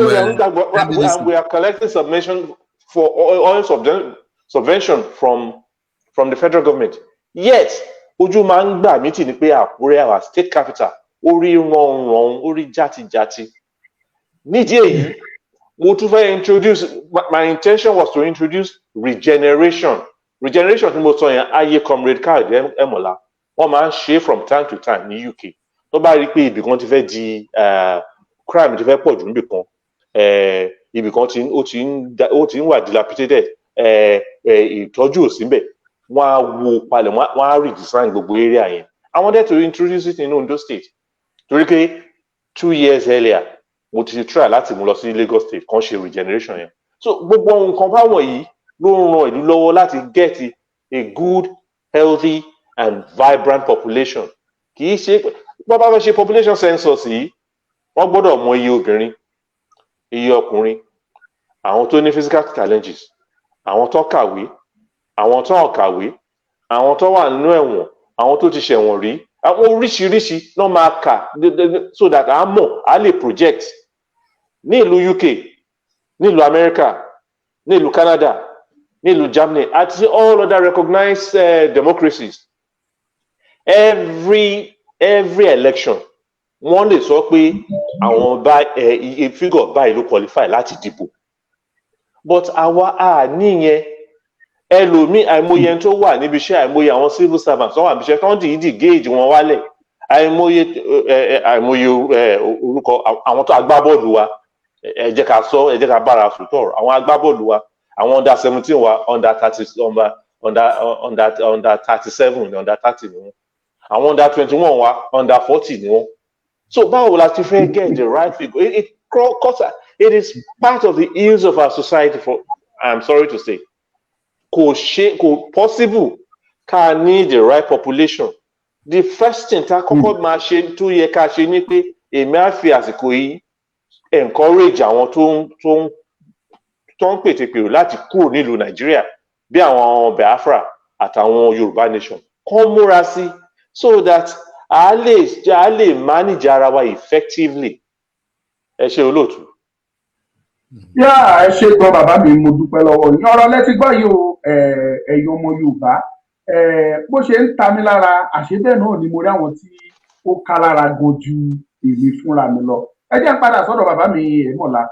Speaker 5: we are collecting subvention for oil subvention from the federal government. Yet, ojú máa ń gbà mí tì ní pé Àkúrẹ́, our state capital, orí rọrùn, orí játijàti. Nídìí èyí, mo tún fẹ́ introduce, my intention was to introduce regeneration. Regeneration tí mo sọ yẹn, ayé comrade Káyọ̀dé Ẹmọ̀lá, wọ́n máa ń ṣe from time to time ní UK. Tó bá rí pé ibì kan ti fẹ́ di crime ti fẹ́ pọ̀ jù níbì kan, ibì kan ó ti ń wà dilapidated, ìtọ́jú ò sí ńbẹ̀. Wọ́n á wo palẹ̀, wọ́n á redesign gbogbo area yẹn. I wanted to introduce it in Ondo State. Torí pé 2 years earlier, mo ti try láti mú lọ sí Lagos State kan ṣe regeneration yẹn. So gbogbo nǹkan báwọn yìí ló ń ran ìlú lọ́wọ́ láti get a good, healthy and vibrant population. Kì í ṣe bá bá fẹ́ ṣe population census yìí, wọ́n gbọ́dọ̀ mọ iye obìnrin, iye ọkùnrin, àwọn tó ní physical challenges, àwọn tó kàwé, àwọn tó ò kàwé, àwọn tó wà nínú ẹ̀wọ̀n, àwọn tó ti ṣẹ̀wọ̀n rí, àwọn oríṣiríṣi náà máa kà so that a mọ̀, a lè project ní ìlú UK, ní ìlú America, ní ìlú Canada, ní ìlú Germany, àti all other recognized democracies. Every election, wọ́n lè sọ pé àwọn figure báyìí ló qualify láti dìbò. But àwa níyẹn, ẹlòmíì àìmọye tó wà níbi iṣẹ́, àìmọye àwọn civil servants tó wà níbi iṣẹ́ tó ń dìídì gauge wọn wálẹ̀, àìmọye orúkọ àwọn tó agbábọ́ọ̀lù wa, ẹ jẹ́ ká sọ, ẹ jẹ́ ká bára sòtọ̀ ọ̀rọ̀, àwọn agbábọ́ọ̀lù wa, àwọn under 17 wa, under 37, under 30 ni wọ́n, àwọn under 21 wa, under 40 ni wọ́n. So báwo la ti fẹ́ get the right figure? It is part of the ills of our society. I'm sorry to say, kò possible ká ní the right population. The first thing tá kọ́kọ́ máa ṣe tó yẹ ká ṣe ni pé èmi á fi àsìkò yìí encourage àwọn tó ń pètèpèrò láti kúrò nílùú Nàìjíríà bí àwọn Biafra àtàwọn Yorùbá nation kán múra sí so that a lè manage ara wa effectively. Ẹ ṣé olóòtú.
Speaker 3: Ẹ ṣé gan bàbá mi, mo dúpẹ́ lọ́wọ́ yín. Ọ̀rọ̀ lẹ́tí gbọ́ yìí o, ẹ̀yin ọmọ Yorùbá, bó ṣe ń ta mí lára, àṣebẹ̀ náà ni mo rí àwọn tí ó ká lára gan ju èmi fúnra mi lọ. Ẹ jẹ́ n padà sọ́dọ̀ bàbá mi Ẹmọ̀lá.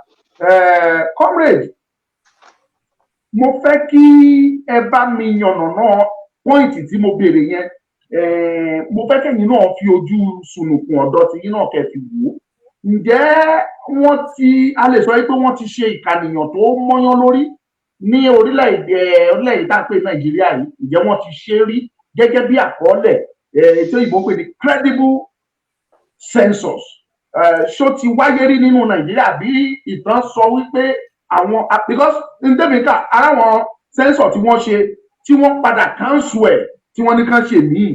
Speaker 3: Comrade, mo fẹ́ kí ẹ bá mi yànnàná pọ́ìntì tí mo béèrè yẹn. Mo fẹ́ kẹ́yìn náà fi ojú sunùkùn ọ̀dọ̀ tí yín náà kẹ́ fi wò. Ǹjẹ́ a lè sọ pé wọ́n ti ṣe ìkànìyàn tó mọ́yán lórí ní orílẹ̀-èdè tá a pè Nàìjíríà yìí? Ǹjẹ́ wọ́n ti ṣe rí gẹ́gẹ́ bí àkọọ́lẹ̀ tí òyìnbó pè ní credible census? Ṣó ti wáyé rí nínú Nàìjíríà bí ìtàn sọ wípé àwọn, because ndébìkà aráwọn census tí wọ́n ṣe tí wọ́n padà cancel ẹ̀ tí wọ́n ní kàn ṣe míì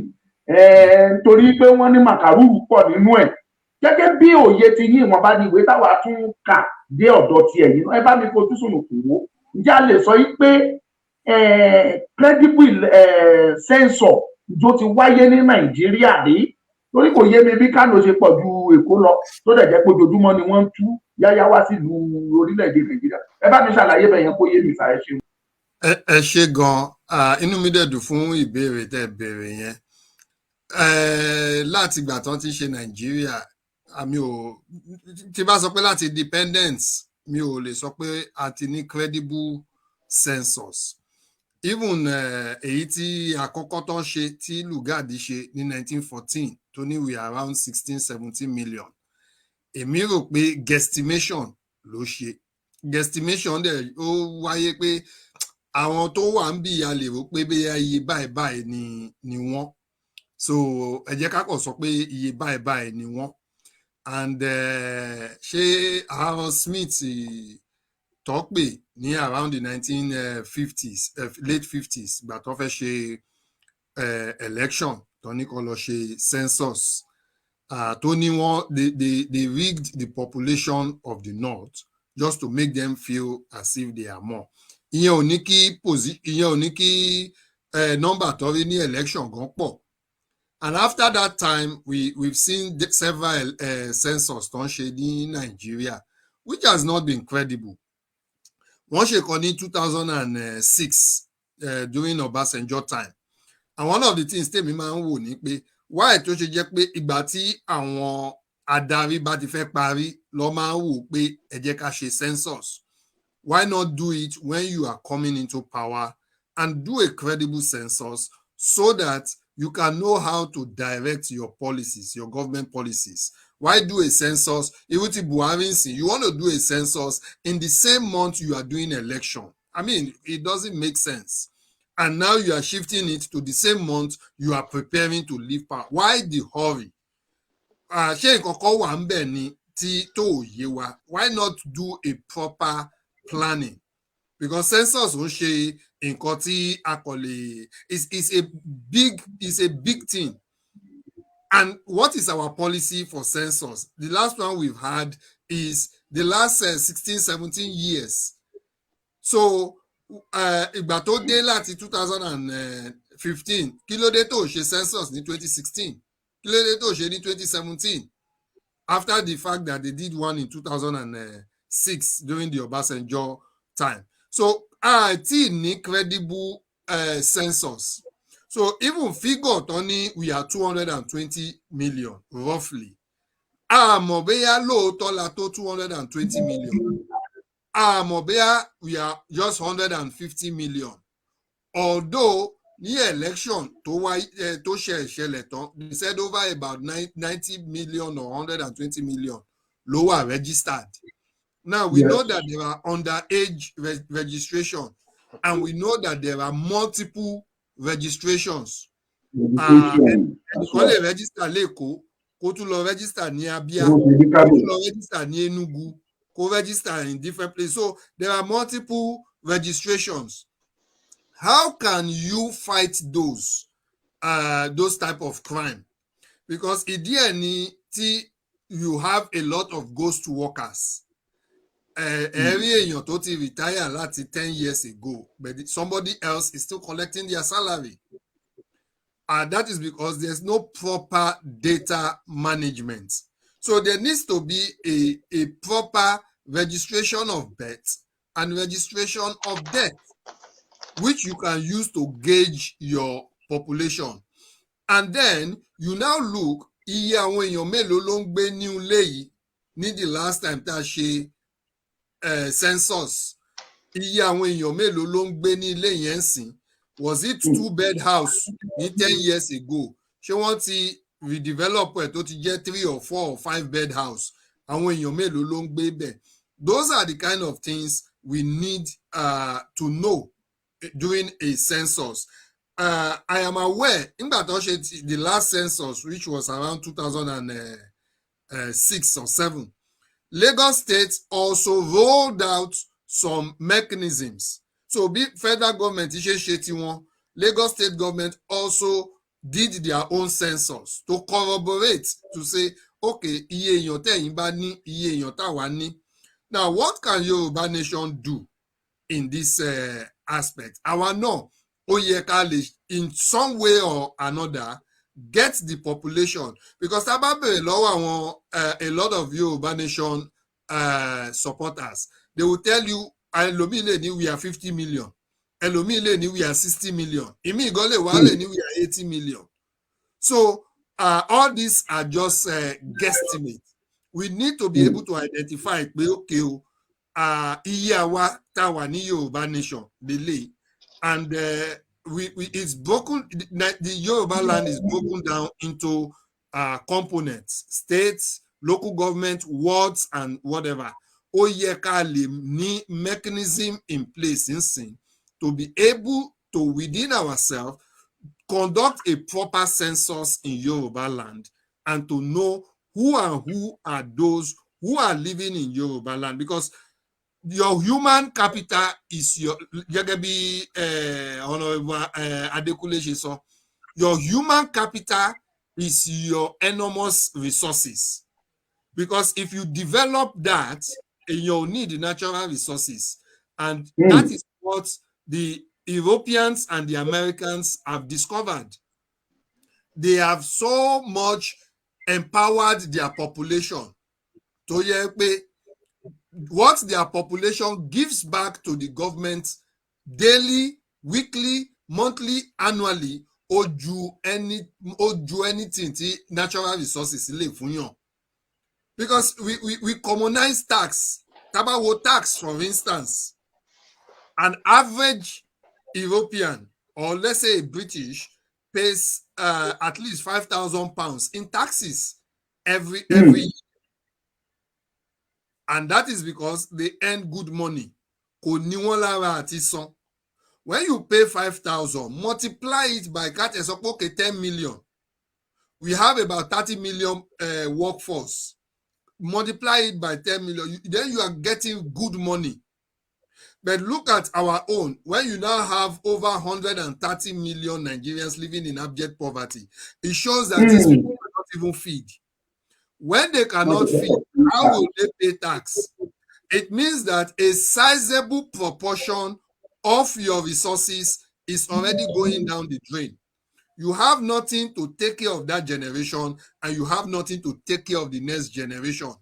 Speaker 3: torí pé wọ́n ní màkàrúrù pọ̀ nínú ẹ̀. Gẹ́gẹ́ bí òye ti yín, ìwọ̀nba ni ìwé táwa tún kà dé ọ̀dọ̀ ti ẹ̀yin náà ẹ bá mi fojú sùnùkùn wò ǹjẹ́ a lè sọ yìí pé credible censor tó ti wáyé ní Nàìjíríà rí torí kò yé mi bí Kánò ṣe pọ̀ ju Èkó lọ tó dẹ̀ jẹ́ pé ojoojúmọ́ ni wọ́n ń tú yáyá wá sílùú orílẹ̀-èdè Nàìjíríà ẹ bá mi ṣàlàyé bẹ́ẹ̀ yẹn kó yé mi sàrẹ́ ṣe.
Speaker 4: ẹ ṣe gan inú mi dẹ̀ dùn fún ìbéèrè tẹ́ béèrè yẹn láti ìgbà tán ti ṣe Nàìjíríà mi ò tí bá sọ pé láti independence mi ò lè sọ pé a ti ní credible census even èyí tí àkọ́kọ́ tán ṣe tí Lugard ṣe ní 1914 tó ní we are around 16-17 million èmi rò pé guesstimation ló ṣe guesstimation dẹ̀ ó wáyé pé àwọn tó wà ń bí a lè rò pé bóyá iye báyìí báyìí ni wọ́n so ẹ jẹ́ ká kàn sọ pé iye báyìí báyìí ni wọ́n and ṣé Aaron Smith tó pè ní around the 1950s late 50s ìgbà tó fẹ́ ṣe election tó ní kó lọ ṣe census tó ní wọ́n they rigged the population of the north just to make them feel as if they are more ìyẹn ò ní kí number tó rí ní election gan pọ̀. And after that time, we've seen several census tó ń ṣe ní Nigeria, which has not been credible. Wọ́n ṣe kan ní 2006 during Obasanjo time. And one of the things tèmi máa ń wò ni pé why tó ṣe jẹ́ pé ìgbà tí àwọn adarí bá ti fẹ́ parí ló máa ń wò pé ẹ jẹ́ ká ṣe census. Why not do it when you are coming into power and do a credible census so that you can know how to direct your policies, your government policies. Why do a census? Even if Buhari, you want to do a census in the same month you are doing election. I mean, it doesn't make sense. And now you are shifting it to the same month you are preparing to leave power. Why the hurry? Ṣé nǹkan kan wà ń bẹ̀ ni tí tó yé wa? Why not do a proper planning? Because census ń ṣe nǹkan tí a kò lè is a big thing. And what is our policy for census? The last one we've had is the last 16-17 years. So ìgbà tó dé láti 2015 kí ló dé tó ṣe census ní 2016 kí ló dé tó ṣe ní 2017 after the fact that they did one in 2006 during the Obasanjo time. So àti ní credible census. So even figure Tony, we are 220 million roughly. Àmọ́ bóyá lóòótọ́ la tó 220 million. Àmọ́ bóyá we are just 150 million. Although ní election tó ṣe ìṣẹ̀lẹ̀ tán, they said over about 90 million or 120 million ló wà registered. Now, we know that there are underage registration, and we know that there are multiple registrations. Wọ́n lè register lẹ́kọ̀ọ́, kó tún lọ register ní Abia, kó tún lọ register ní Enugu, kó register in different places. So, there are multiple registrations. How can you fight those type of crime? Because ìdí ẹ̀ ni tí you have a lot of ghost workers. Every èèyàn tó ti retire láti 10 years ago, but somebody else is still collecting their salary. And that is because there's no proper data management. So there needs to be a proper registration of birth and registration of death, which you can use to gauge your population. And then you now look, iye àwọn èèyàn mélòó ló ń gbé ní ilé yìí ní the last time tá a ṣe census. Iye àwọn èèyàn mélòó ló ń gbé ní ilé yẹn sìn? Was it 2-bed house ní 10 years ago? Ṣé wọ́n ti redevelop ẹ̀ tó ti jẹ́ 3 or 4 or 5-bed house? Àwọn èèyàn mélòó ló ń gbé bẹ̀? Those are the kind of things we need to know during a census. I am aware, nígbà tó ṣe the last census, which was around 2006 or 7, Lagos State also rolled out some mechanisms. So bí federal government ṣe tiwọn, Lagos State government also did their own census to corroborate, to say, okay, iye èèyàn tẹ̀yin bá ní, iye èèyàn táwa ní. Now, what can Yoruba Nation do in this aspect? Our no, Oyekale, in some way or another, get the population, because a lot of Yoruba Nation supporters, they will tell you, we are 50 million. We are 60 million. We are 80 million. So all these are just guesstimates. We need to be able to identify, okay, iye àwa tá wà ní Yorùbá nation lélẹ̀, and it's broken. The Yoruba land is broken down into components: states, local government, wards, and whatever. Ó yẹ ká lè ní mechanism in place nsìn to be able to, within ourselves, conduct a proper census in Yoruba land and to know who are those who are living in Yoruba land, because your human capital is your, Honorable Adekule ṣe sọ, your human capital is your enormous resources, because if you develop that, you'll need the natural resources, and that is what the Europeans and the Americans have discovered. They have so much empowered their population to what their population gives back to the government daily, weekly, monthly, annually, or do anything tí natural resources lè fún yàn. Because we commonize tax. Tabawo tax, for instance, an average European, or let's say British, pays at least £5,000 in taxes every year. And that is because they earn good money. When you pay 5,000, multiply it by 10 million. We have about 30 million workforce. Multiply it by 10 million, then you are getting good money. But look at our own. When you now have over 130 million Nigerians living in abject poverty, it shows that these people cannot even feed. When they cannot feed, how will they pay tax? It means that a sizable proportion of your resources is already going down the drain. You have nothing to take care of that generation, and you have nothing to take care of the next generation.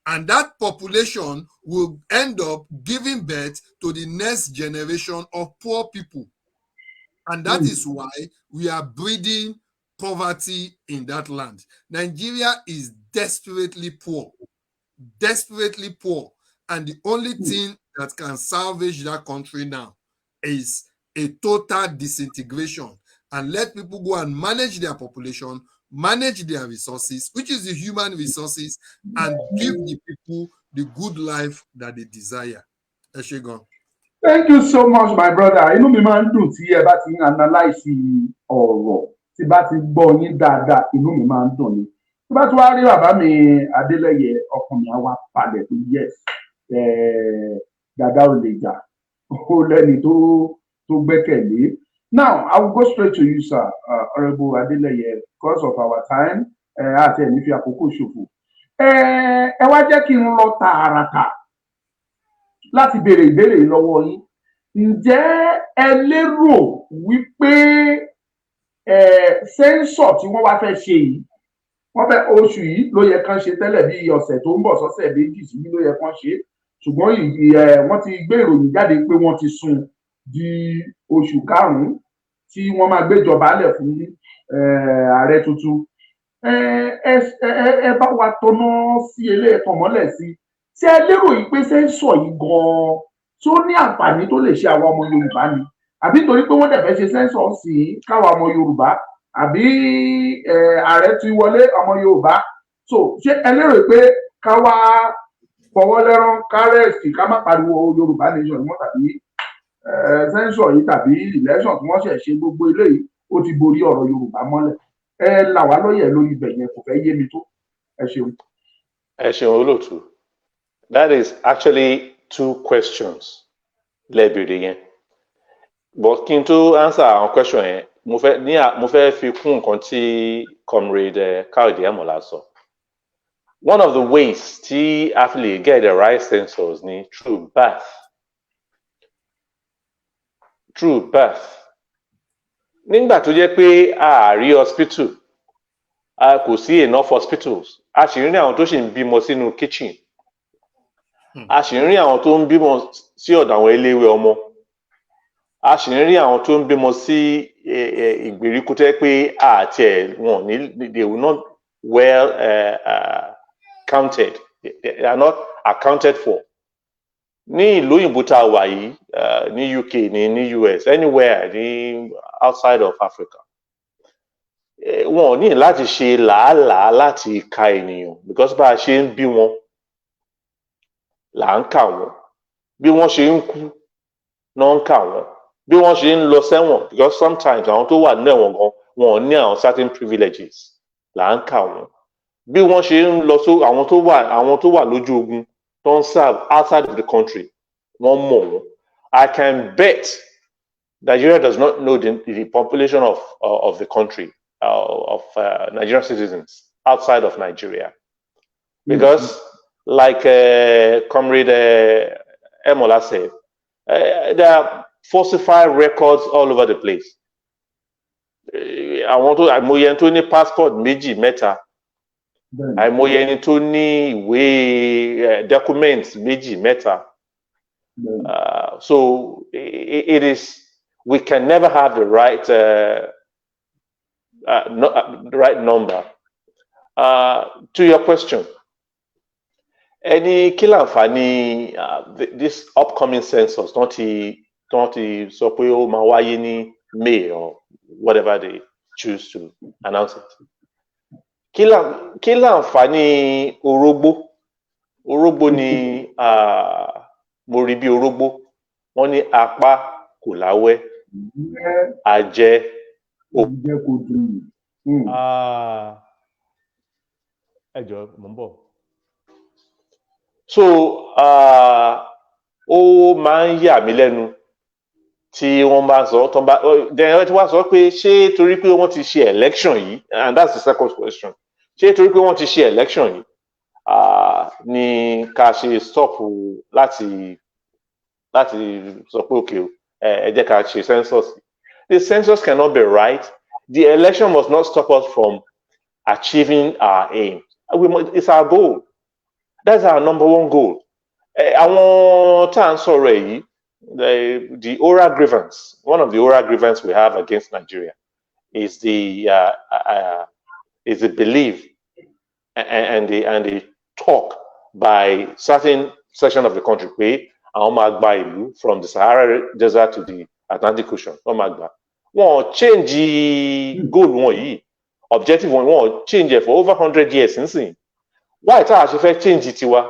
Speaker 4: And that population will end up giving birth to the next generation of poor people. And that is why we are breeding poverty in that land. Nigeria is desperately poor. Desperately poor. And the only thing that can salvage that country now is a total disintegration, and let people go and manage their population, manage their resources, which is the human resources, and give the people the good life that they desire. Eshegon.
Speaker 3: Thank you so much, my brother. Inú mi máa ń dùn tí ẹ bá ti ń analyse ọ̀rọ̀, tí bá ti gbọ́ yín dáadáa, inú mi máa ń dùn ni. Tí bá tún wá rí bàbá mi Adeleye, ọkàn mi á wá balẹ̀ pé yes, dada ò lè jà, ó lẹ́ni tó gbẹ́kẹ̀lé. Now, I will go straight to you, sir, Honorable Adeleye, because of our time. Àti ẹni fi àkókò ṣòfò. Ẹ wá jẹ́ kí n lọ tààràtà láti béèrè ìbéèrè lọ́wọ́ yín. Ǹjẹ́ ẹ lérò wípé sẹ́ńsọ̀ tí wọ́n wá fẹ́ ṣe yìí, wọ́n fẹ́ oṣù yìí ló yẹ kán ṣe tẹ́lẹ̀ bí ọ̀sẹ̀ tó ń bọ̀ sọ́sẹ̀ méjì sí ló yẹ kán ṣe, ṣùgbọ́n wọ́n ti gbé ìròyìn jáde pé wọ́n ti sún di oṣù karùn-ún tí wọ́n máa gbéjọba lẹ̀ fún ààrẹ tuntun. Ẹ bá wa tọ́nà sí eléyẹ̀kan mọ́lẹ̀ sí. Ṣé ẹ lérò yìí pé sẹ́ńsọ̀ yìí gan-an tó ní àǹfààní tó lè ṣe àwọn ọmọ Yorùbá ni? Àbí torí pé wọ́n dẹ̀ fẹ́ ṣe sẹ́ńsọ̀ sí káwọn ọmọ Yorùbá, àbí ààrẹ ti wọlé ọmọ Yorùbá? So ṣé ẹ lérò pé ká wá fọwọ́ lẹ́rán kárẹ́ẹ̀sì ká má pariwo Yorùbá nation mọ́, tàbí sẹ́ńsọ̀ yìí tàbí election tí wọ́n ṣẹ̀ ṣe gbogbo eléyìí ó ti borí ọ̀rọ̀ Yorùbá mọ́lẹ̀? Ẹ là wá lóye lórí ibẹ̀ yẹn, kò fẹ́ yé mi tó. Ẹ ṣeun.
Speaker 5: Ẹ ṣeun olóòtú. That is actually two questions lẹ́bìrì yẹn. But kí n tó answer àwọn question yẹn, mo fẹ́ fi kún nǹkan tí Comrade Káyọ̀dé Àmọ̀lá sọ. One of the ways tí a fi lè get the right census ni through birth. Nígbà tó jẹ́ pé a rí hospital, a kò sí enough hospitals, a sì ń rí àwọn tó sì ń bímọ sínú kitchen, a sì ń rí àwọn tó ń bímọ sí ọ̀dọ̀ àwọn eléwé ọmọ, a sì ń rí àwọn tó ń bímọ sí ìgbèríko tó jẹ́ pé àti ẹ̀ wọn ní they will not well counted, they are not accounted for. Ní ìlú òyìnbó tá a wà yìí, ní UK ní US, anywhere ní outside of Africa, wọn ò ní láti ṣe làálàá láti ka ènìyàn because bá a ṣe ń bí wọn là ń kà wọ́n, bí wọ́n ṣe ń kú náà ń kà wọ́n, bí wọ́n ṣe ń lọ sẹ́wọ̀n because sometimes àwọn tó wà nínú ẹ̀wọ̀n gan wọn ò ní àwọn certain privileges là ń kà wọ́n, bí wọ́n ṣe ń lọ sí àwọn tó wà lójú ogun tó ń serve outside of the country wọ́n mọ̀ wọ́n. I can bet Nigeria does not know the population of the country, of Nigerian citizens outside of Nigeria. Because like Comrade Emola said, there are falsified records all over the place. Àìmọye ẹni tó ní passport méjì mẹ́ta, àìmọye ẹni tó ní ìwé documents méjì mẹ́ta. So it is, we can never have the right right number. To your question, any kí láǹfààní this upcoming census don't ti sọ pé ó máa wáyé ní May or whatever they choose to announce it. Kí láǹfààní orógbó ni mo rí bí orógbó, wọ́n ní apá kò láwẹ́, àjẹ ẹjọ́ mò ń bọ̀. So ó máa ń yà mí lẹ́nu tí wọ́n bá sọ tó bá tí wọ́n sọ pé ṣé torí pé wọ́n ti ṣe election yìí, and that's the second question, ṣé torí pé wọ́n ti ṣe election yìí ni ká ṣe stop láti sọ pé okay ẹ jẹ́ ká ṣe census. The census cannot be right. The election must not stop us from achieving our aim. It's our goal. That's our number one goal. Àwọn tá à ń sọ̀rọ̀ yìí, the oral grievance, one of the oral grievance we have against Nigeria is the belief and the talk by certain section of the country pé àwọn máa gba ìlú from the Sahara Desert to the Atlantic Ocean, wọ́n máa gbà. Wọ́n change goal wọn yìí, objective wọn, wọ́n change it for over 100 years nísìnyí. Why tá a ṣe fẹ́ change tiwa?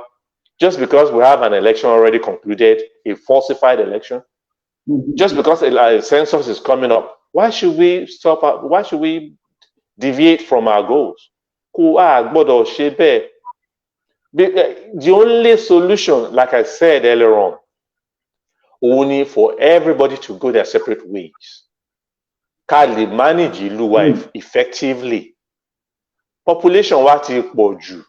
Speaker 5: Just because we have an election already concluded, a falsified election? Just because a census is coming up, why should we stop? Why should we deviate from our goals? Gbọ́dọ̀ ṣe bẹ́ẹ̀. The only solution, like I said earlier on, only for everybody to go their separate ways. Ká lè manage ìlú wa effectively. Population wa ti pọ̀ jù.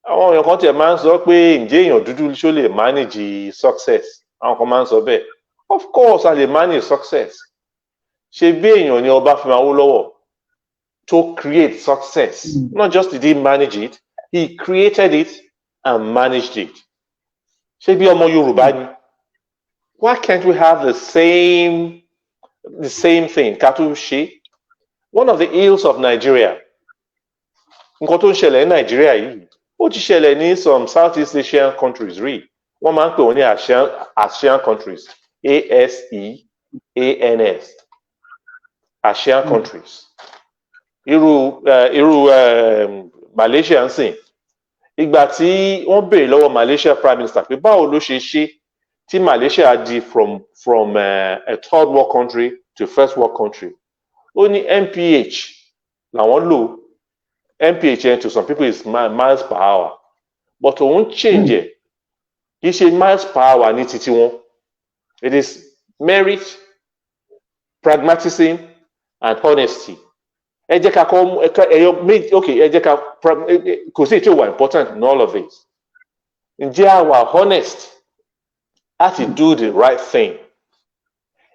Speaker 5: Àwọn èèyàn kan tiẹ̀ máa ń sọ pé ǹjẹ́ èèyàn dúdú ṣó lè manage success? Àwọn kan máa ń sọ bẹ́ẹ̀. Of course, a lè manage success. Ṣé bí èèyàn ni Ọbáfẹ́mi Awólọ́wọ̀ to create success? Not just did he manage it, he created it and managed it. Ṣé bí ọmọ Yorùbá ni? Why can't we have the same thing? Ká tún ṣe. One of the ills of Nigeria, nǹkan tó ń ṣẹlẹ̀ ní Nigeria yìí, ó ti ṣẹlẹ̀ ní some Southeast Asian countries rí. Wọ́n máa ń pè wọ́n ní ASEAN countries, ASEANS, ASEAN countries. Irú Malaysia ń sìn. Ìgbà tí wọ́n béèrè lọ́wọ́ Malaysia Prime Minister pé báwo ló ṣe ṣe tí Malaysia di from a third world country to first world country. Ó ní MPH làwọn lò. MPH to some people is miles per hour, but òun change ẹ̀ kì í ṣe miles per hour ní títí wọn. It is merit, pragmatism and honesty. ẹ jẹ́ ká okay ẹ jẹ́ ká kò sí ètò wà important in all of this. Ǹjẹ́ a wà honest láti do the right thing?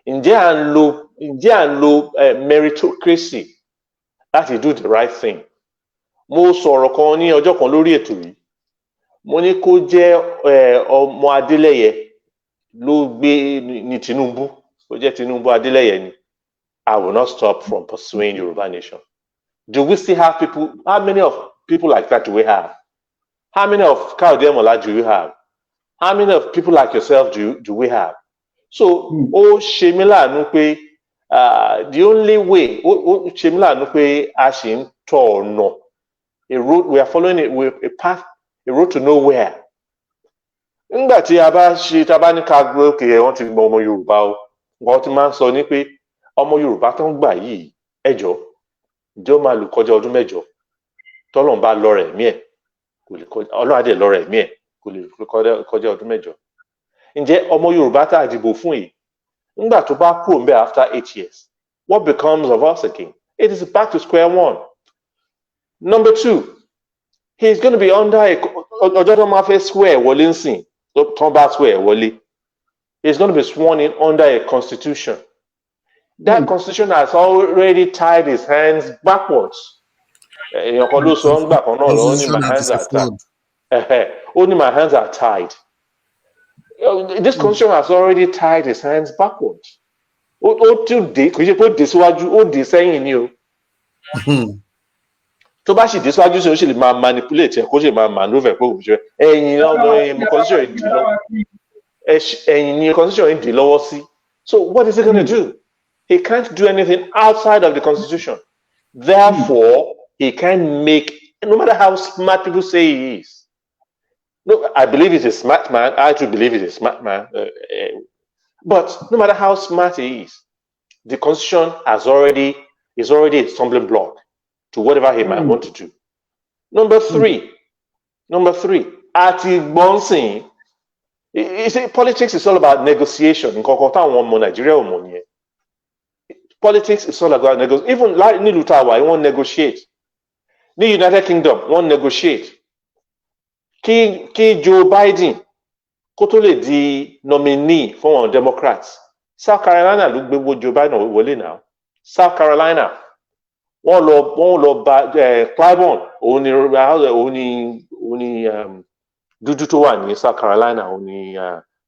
Speaker 5: Ǹjẹ́ à ń lo meritocracy láti do the right thing? Mo sọ̀rọ̀ kan ní ọjọ́ kan lórí ètò yìí. Mo ní kó jẹ́ ọmọ Adeleye ló gbé ní Tinubu, ó jẹ́ Tinubu Adeleye ni. I will not stop from pursuing Yoruba nation. Do we still have people? How many of people like that do we have? How many of Kayode Emola do you have? How many of people like yourself do we have? So, ó ṣe mí láàánú pé the only way, ó ṣe mí láàánú pé a ṣì ń tọ̀ ọ̀nà, a road, we are following a path, a road to nowhere. Nígbà tí a bá ní ká gbé òkè ẹ̀ wọ́n ti gbọ́ ọmọ Yorùbá o, nǹkan tí máa ń sọ ni pé ọmọ Yorùbá tó ń gbà yìí ẹjọ́ ǹjẹ́ ó máa lò kọjá ọdún mẹ́jọ tọ́lọ́run bá lọ́rọ̀ ẹ̀mí ẹ̀ kò lè kọjá, Ọlọ́run á dẹ̀ lọ́rọ̀ ẹ̀mí ẹ̀ kò lè kọjá ọdún mẹ́jọ. Ǹjẹ́ ọmọ Yorùbá tá a dìbò fún yìí nígbà tó bá kúrò ńbẹ̀ after 8 years, what becomes of us again? It is back to square one. Number 2, he is going to be under ọjọ́ tó máa fẹ́ swear wọlé ńsìn tó bá swear wọlé, he is going to be sworn in under a constitution. That constitution has already tied his hands backwards. Èèyàn kan ló sọ ńgbà kan náà lọ, ó ní my hands are tied. Ó ní my hands are tied. This constitution has already tied his hands backwards. Ó tún dé, kì í ṣe pé ó dé síwájú, ó dé sẹ́yìn ni o. Tó bá sì dé síwájú sí ó sì lè máa manipulate ẹ̀ kó sì máa maneuver pé òun ṣe ẹ̀yìn constitution yìí dì lọ́wọ́. Ẹ̀yìn ni constitution yìí dì lọ́wọ́ sí. So what is he going to do? He can't do anything outside of the constitution. Therefore, he can't make, no matter how smart people say he is. No, I believe he's a smart man. I too believe he's a smart man. But no matter how smart he is, the constitution is already a stumbling block to whatever he might want to do. Number three, àti gbọ́nsìn. You see, politics is all about negotiation. Nǹkan táwọn ọmọ Nàìjíríà ò mọ̀ nìyẹn. Politics is all about negotiation. Even like nílùú tá a wà, wọ́n negotiate. Ní United Kingdom, wọ́n negotiate. Kí Joe Biden kó tó lè di nominee fún àwọn Democrats. South Carolina ló gbé Joe Biden wọlé náà. South Carolina, wọ́n lọ bá Claiborne, òun ni dúdú tó wà ní South Carolina, òun ni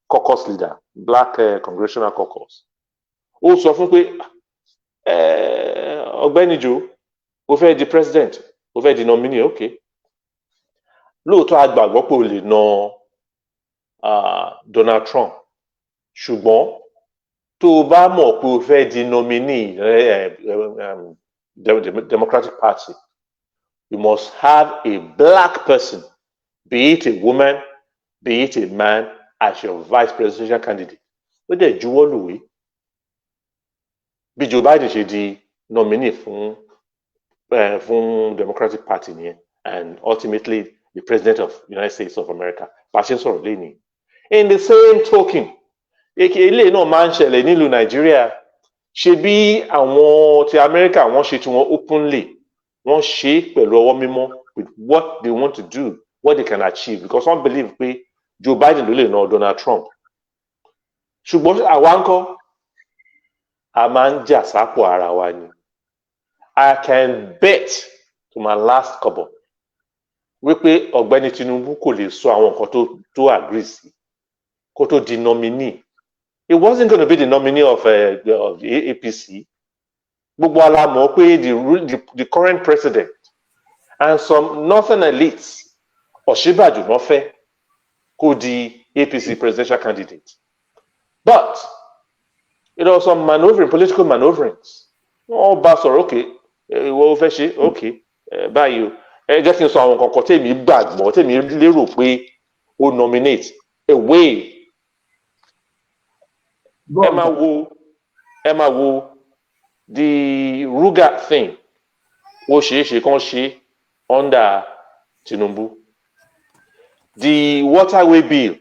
Speaker 5: caucus leader, Black Congressional Caucus. Ó sọ fún pé ọ̀gbẹ́ni Joe, ó fẹ́ di president, ó fẹ́ di nominee, okay. Lóòótọ́ a gbàgbọ́ pé ó lè na Donald Trump, ṣùgbọ́n tó o bá mọ̀ pé ó fẹ́ di nominee Democratic Party, you must have a black person, be it a woman, be it a man, as your vice presidential candidate. Ó dẹ̀ juwọ́ lùwé. Bí Joe Biden ṣe di nominee fún Democratic Party nìyẹn, and ultimately the president of the United States of America. Bá a ṣe ń sọ̀rọ̀ lẹ́yìn. In the same token, eléyìí náà máa ń ṣẹlẹ̀ nílùú Nàìjíríà. Ṣe bí àwọn ti America wọ́n ṣe tiwọn openly, wọ́n ṣe pẹ̀lú ọwọ́ mímọ́ with what they want to do, what they can achieve, because wọ́n believe pé Joe Biden ló lè na Donald Trump. Ṣùgbọ́n àwa ńkọ́, a máa ń jà sápò ara wa ni. I can bet to my last kobo wípé ọ̀gbẹ́ni Tinubu kò lè sọ àwọn nǹkan tó agree sí kó tó di nominee. He wasn't going to be the nominee of the APC. Gbogbo ala mọ̀ pé the current president and some northern elites, Ọ̀ṣínbàjò náà fẹ́ kó di APC presidential candidate. But there was some political maneuverings. Wọ́n bá sọ̀rọ̀, okay, ìwọ fẹ́ ṣe, okay, báyìí o. Ẹ jẹ́ kí n sọ àwọn kankan tèmi gbàgbọ́, tèmi lérò pé ó nominate away. Ẹ máa wo the Ruga thing. Ó ṣeéṣe kán ṣe under Tinubu. The waterway bill.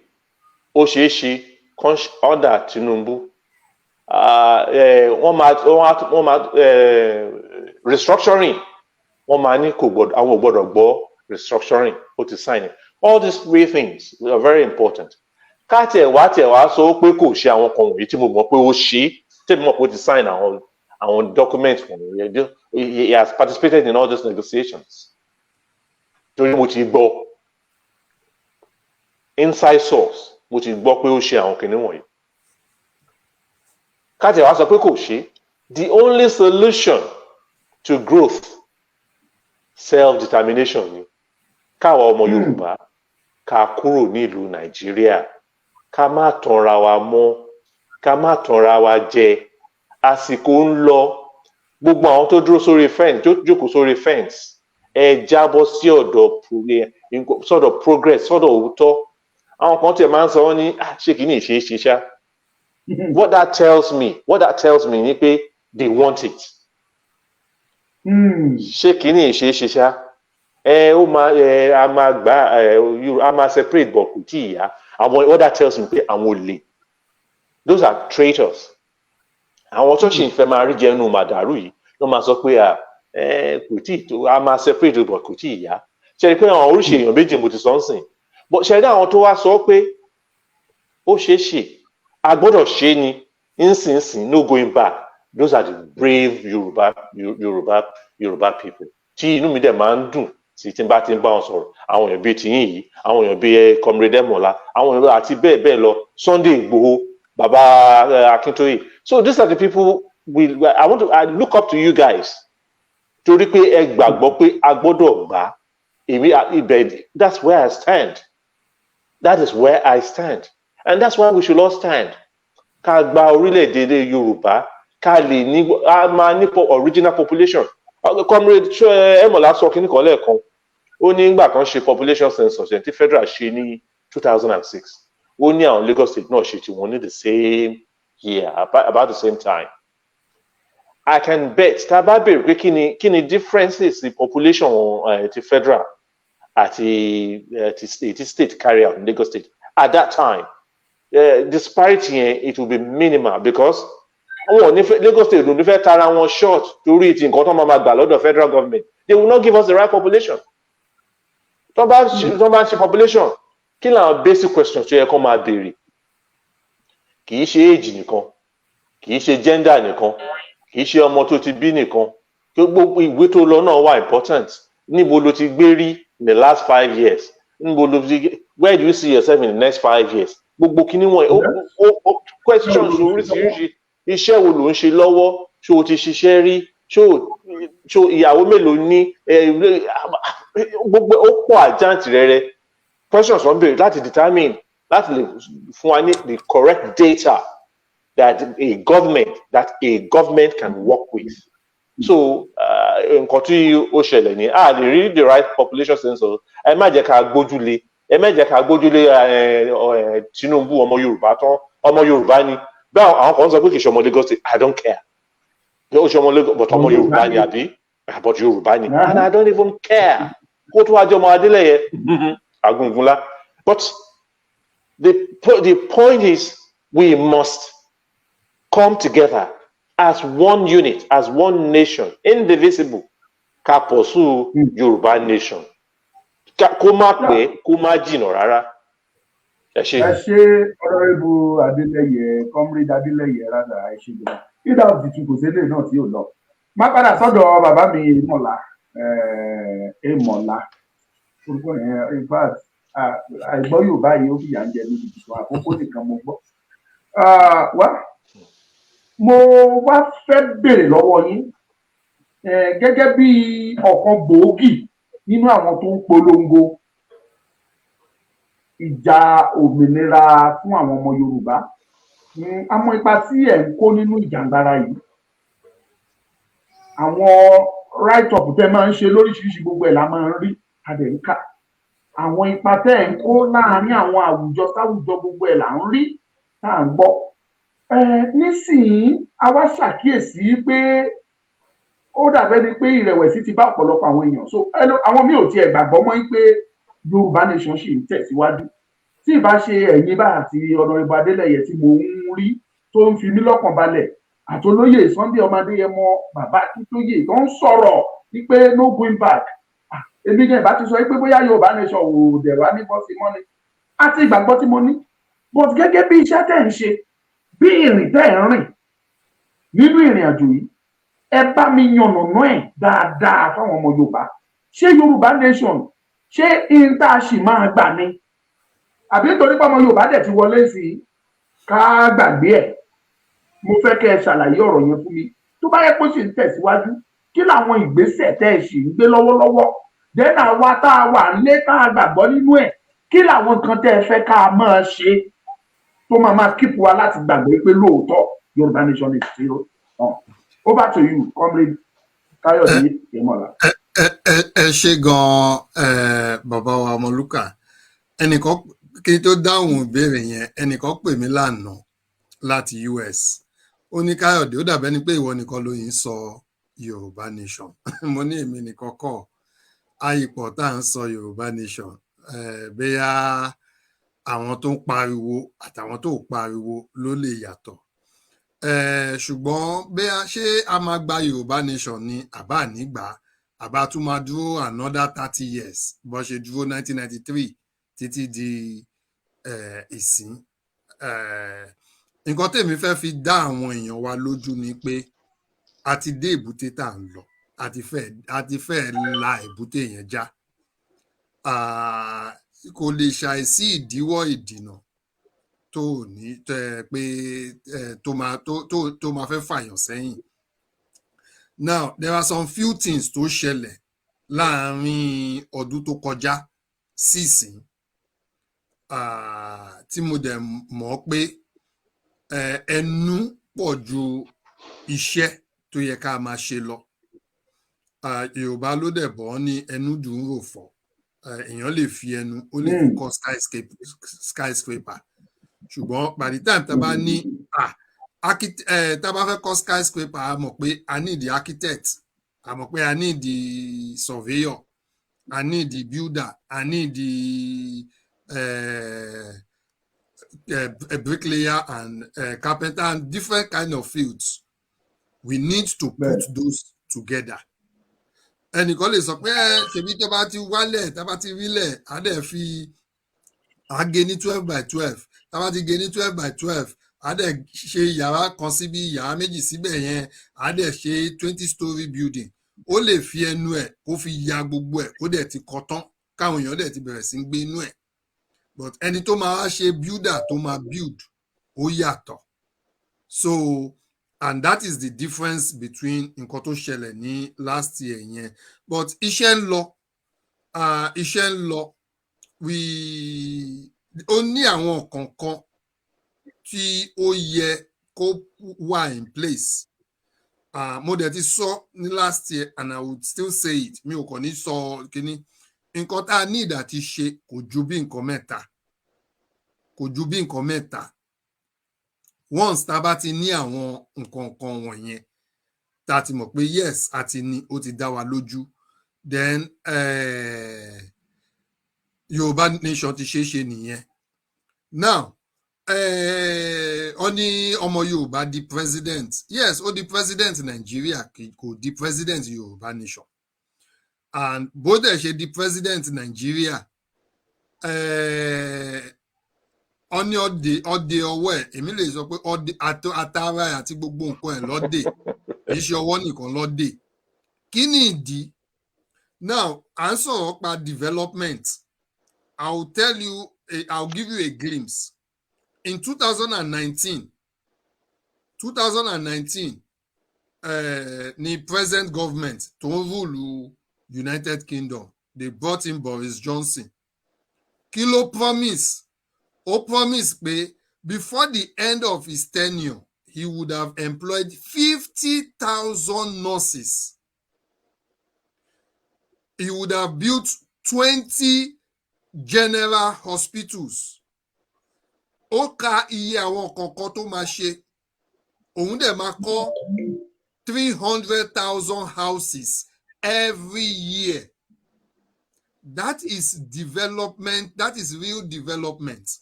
Speaker 5: Ó ṣeéṣe kán under Tinubu. restructuring wọ́n máa ní àwọn ò gbọ́dọ̀ gbọ́ restructuring ó ti sign it. All these three things are very important. Ká tiẹ̀ wá sọ pé kò ṣe àwọn kan wọ̀nyí tí mo mọ̀ pé ó ṣe tẹ́mi mọ̀ pé ó ti sign àwọn document wọ̀nyí. He has participated in all those negotiations. Torí mo ti gbọ́ inside source mo ti gbọ́ pé ó ṣe àwọn kìnìún wọ̀nyí. Ká tiẹ̀ wá sọ pé kò ṣe, the only solution to growth self-determination ni káwa ọmọ Yorùbá ká kúrò ní ìlú Nàìjíríà, ká má tanra wa mọ́, ká má tanra wa jẹ. Àsìkò ń lọ, gbogbo àwọn tó dúró sórí fence tó jókòó sórí fence ẹ jábọ́ sí sọ́dọ̀ progress sọ́dọ̀ òótọ́. Àwọn kan tiẹ̀ máa ń sọ wọ́n ní ṣé kìíní ṣe ṣá. What that tells me ni pé they want it. Ṣé kìíní ṣe ṣá. Ó máa a máa gbà a máa separate but kò tí ì yá. What that tells me pé àwọn olè, those are traitors. Àwọn tó ṣì ń fẹ́ máa rí jẹnu màdàrú yìí ló máa sọ pé kò tí ì tó a máa separate but kò tí ì yá. Ṣe rí pé àwọn oríṣi èèyàn méjì mo ti sọ ń sìn, but ṣe rí àwọn tó wá sọ pé ó ṣeé ṣe a gbọ́dọ̀ ṣe ni nísinsìnyí no going back. Those are the brave Yorùbá people tí inú mi dẹ̀ máa ń dùn sí tí n bá ti ń bá wọn sọ̀rọ̀. Àwọn èèyàn bíi tiyín yìí, àwọn èèyàn bíi Comrade Emola, àwọn èèyàn àti bẹ́ẹ̀ bẹ́ẹ̀ lọ, Sunday Igboho, Baba Akintoye. So these are the people I look up to you guys. Torí pé ẹ gbàgbọ́ pé a gbọ́dọ̀ gbà ibẹ̀, that's where I stand. That is where I stand. And that's why we should all stand. Ká gba orílẹ̀-èdè Yorùbá, ká lè ní a máa ní original population. Comrade Emola sọ kíní kan lẹ́ẹ̀kan, ó ní ìgbà kan ṣe population census tí federal ṣe ní 2006. Ó ní àwọn Lagos state náà ṣe tiwọn ní the same year, about the same time. I can bet tá a bá béèrè pé kí ni differences in population ti federal àti ti state carry out in Lagos state at that time. Disparity it will be minimal because Lagos state ló ní fẹ́ tara wọn short torí ti nǹkan tó máa gbà lọ́dọ̀ federal government. They will not give us the right population. Tó bá ń ṣe population, kí làwọn basic questions tó yẹ kó máa béèrè? Kì í ṣe age nìkan, kì í ṣe gender nìkan, kì í ṣe ọmọ tó ti bí nìkan. Gbogbo ìwé tó lọ náà wà important. Níbo ló ti gbé rí in the last 5 years? Níbo ló ti where do you see yourself in the next 5 years? Gbogbo kíní wọn questions oríṣiríṣi. Iṣẹ́ wo ló ń ṣe lọ́wọ́? Ṣé o ti ṣiṣẹ́ rí? Ṣé ìyàwó mélòó ní? Gbogbo ó pọ̀ àjáǹtì rẹ̀rẹ̀. Questions wọ́n béèrè láti determine, láti lè fún wa ní the correct data that a government can work with. So nǹkan tí ó ṣẹlẹ̀ ní a lè rí the right population census. Ẹ má jẹ́ ká gbójúlé Tinubu ọmọ Yorùbá tán, ọmọ Yorùbá ni. Báwo àwọn kan sọ pé kì í ṣe ọmọ Lagos state, I don't care. Ó ṣe ọmọ Lagos but ọmọ Yorùbá ni àbí? But Yorùbá ni, and I don't even care. Kó tó wá jẹ́ ọmọ Adeleye Agungunla. But the point is we must come together as one unit, as one nation, indivisible. Ká pursue Yorùbá nation. Kó má pẹ́, kó má jìnnà rárá. Ẹ ṣé
Speaker 3: Honorable Adeleye, Comrade Adeleye rárá ẹ ṣé gbọ́dọ̀. Ìdá òtítù kò sílé náà tí ò lọ. Má padà sọ́dọ̀ bàbá mi Emola. Orúkọ yẹn in fact àìgbọ́ Yorùbá yìí ó fi yà ń jẹ níbi ìṣòro àkókò nìkan mo gbọ́. Mo wá fẹ́ béèrè lọ́wọ́ yín gẹ́gẹ́ bí ọ̀kan gbòógì nínú àwọn tó ń polongo ìjà òmìnira fún àwọn ọmọ Yorùbá. Àmọ́ ipa tí ẹ̀ ń kó nínú ìjàngbara yìí, àwọn right up tẹ́ máa ń ṣe lóríṣiríṣi gbogbo ẹ̀ la máa ń rí adẹ̀ ń kà. Àwọn ipa tẹ́ ẹ̀ ń kó láàárín àwọn àwùjọ sáwùjọ gbogbo ẹ̀ là ń rí tá à ń gbọ́. Nísìnyí a wá ṣàkíyèsí pé ó dàbẹ́ ni pé ìrẹ̀wẹ̀sì ti bá ọ̀pọ̀lọpọ̀ àwọn èèyàn. So àwọn míì ò tiẹ̀ gbàgbọ́ mọ́ pé Yorùbá nation ṣì ń tẹ̀síwájú. Tí ìbá ṣe ẹ̀yin bá àti Honorable Adeleye tí mo ń rí tó ń fi mí lọ́kàn balẹ̀, àtolóyè Sunday ọmọ Adéyẹmọ bàbá Akíntóyè tó ń sọ̀rọ̀ wípé no going back. Èmi gan ìbá ti sọ pé bóyá Yorùbá nation ò dẹ̀ wá ní bọ́sí mọ́ni àti ìgbàgbọ́ tí mo ní, but gẹ́gẹ́ bí iṣẹ́ tẹ̀ ń ṣe, bí ìrìn tẹ̀ ń rìn nínú ìrìn àjò yìí, ẹ bá mi yànnàná ẹ̀ dáadáa fáwọn ọmọ Yorùbá. Ṣé Yorùbá nation ṣé ìta ṣì máa gbà ni, àbí nítorí pé ọmọ Yorùbá dẹ̀ ti wọlé sí i ká gbàgbé ẹ̀? Mo fẹ́ kẹ́ ẹ ṣàlàyé ọ̀rọ̀ yẹn fún mi. Tó bá yẹ kó sì ń tẹ̀síwájú, kí làwọn ìgbésẹ̀ tẹ́ ẹ sì ń gbé lọ́wọ́lọ́wọ́? Dẹ́nà wa tá a wà nílé tá a gbàgbọ́ nínú ẹ̀, kí làwọn nǹkan tẹ́ ẹ fẹ́ ká máa ṣe tó máa keep wa láti gbàgbé pé lóòótọ́ Yorùbá nation is still on? Over to you, comrade Káyọ̀dé Emola.
Speaker 4: Ẹ ṣe gan-an bàbá wa Ọmọlúkà. Ẹnìkan kí n tó dáhùn ìbéèrè yẹn, ẹnìkan pè mí lánàá láti US. Ó ní Káyọ̀dé, ó dàbẹ́ ni pé ìwọ nìkan ló yín sọ Yorùbá nation. Mo ní èmi nìkan kọ́, àyípọ̀ tá à ń sọ Yorùbá nation. Bóyá àwọn tó ń pariwo àtàwọn tó ń pariwo ló lè yàtọ̀. Ṣùgbọ́n bóyá ṣé a máa gba Yorùbá nation ni àbá nígbà, àbá tún máa dúró another 30 years bó ṣe dúró 1993 títí di ìsìn. Nǹkan tèmi fẹ́ fi dá àwọn èèyàn wa lójú ni pé a ti dé èbúté tá à ń lọ, a ti fẹ́ la èbúté yẹn já. Kò lè ṣàìsí ìdíwọ́ ìdìnà tó ní pé tó máa fẹ́ fàyàn sẹ́yìn. Now there are some few things tó ṣẹlẹ̀ láàárín ọdún tó kọjá sísìn tí mo dẹ̀ mọ̀ pé ẹnu pọ̀ ju iṣẹ́ tó yẹ ká máa ṣe lọ. Yorùbá ló dẹ̀ bọ́ ní ẹnu dùn rò fọ́. Èèyàn lè fi ẹnu, ó lè fi kọ́ skyscraper. Ṣùgbọ́n by the time tá a bá ní tá a bá fẹ́ kọ́ skyscraper, a mọ̀ pé a need the architect, a mọ̀ pé a need the surveyor, I need the builder, I need the a bricklayer and carpenter and different kind of fields. We need to put those together. Ẹnìkan lè sọ pé ṣebí tó bá ti wálẹ̀, tá bá ti rílẹ̀, á dẹ̀ fi àgé ní 12x12, tá bá ti gé ní 12x12, á dẹ̀ ṣe yàrá kan síbí, yàrá méjì síbẹ̀ yẹn, á dẹ̀ ṣe 20-story building. Ó lè fi ẹnu ẹ̀ kó fi ya gbogbo ẹ̀ kó dẹ̀ ti kọ́ tán, káwọn èèyàn dẹ̀ ti bẹ̀rẹ̀ sí ń gbé inú ẹ̀. But ẹni tó máa ṣe builder tó máa build ó yàtọ̀. So and that is the difference between nǹkan tó ṣẹlẹ̀ ní last year yẹn. But iṣẹ́ ń lọ, ó ní àwọn kankan tí ó yẹ kó wà in place. Mo dẹ̀ ti sọ ní last year and I would still say it. Mi ò kàn ní sọ kíní. Nǹkan tá a need àti ṣe kò ju bí nǹkan mẹ́ta. Once tá a bá ti ní àwọn nǹkan wọ̀nyẹn, tá a ti mọ̀ pé yes àti ní ó ti dá wa lójú, then Yorùbá nation ti ṣe nìyẹn. Now ó ní ọmọ Yorùbá di president. Yes, ó di president Nigeria, kò di president Yorùbá nation. And bó dẹ̀ ṣe di president Nigeria, ó ní ọdẹ ọwọ́ ẹ̀, èmi lè sọ pé àtàrà àti gbogbo nǹkan ẹ̀ lọ́dẹ, kì í ṣe ọwọ́ nìkan lọ́dẹ. Kí ni ìdí? Now à ń sọ̀rọ̀ pa development. I'll give you a glimpse. In 2019, the present government tó ń rúlu United Kingdom, they brought in Boris Johnson. Kí ló promise? Ó promise pé before the end of his tenure, he would have employed 50,000 nurses. He would have built 20 general hospitals. Ó ka iye àwọn kankan tó máa ṣe. Òun dẹ̀ máa kọ́ 300,000 houses every year. That is development. That is real development.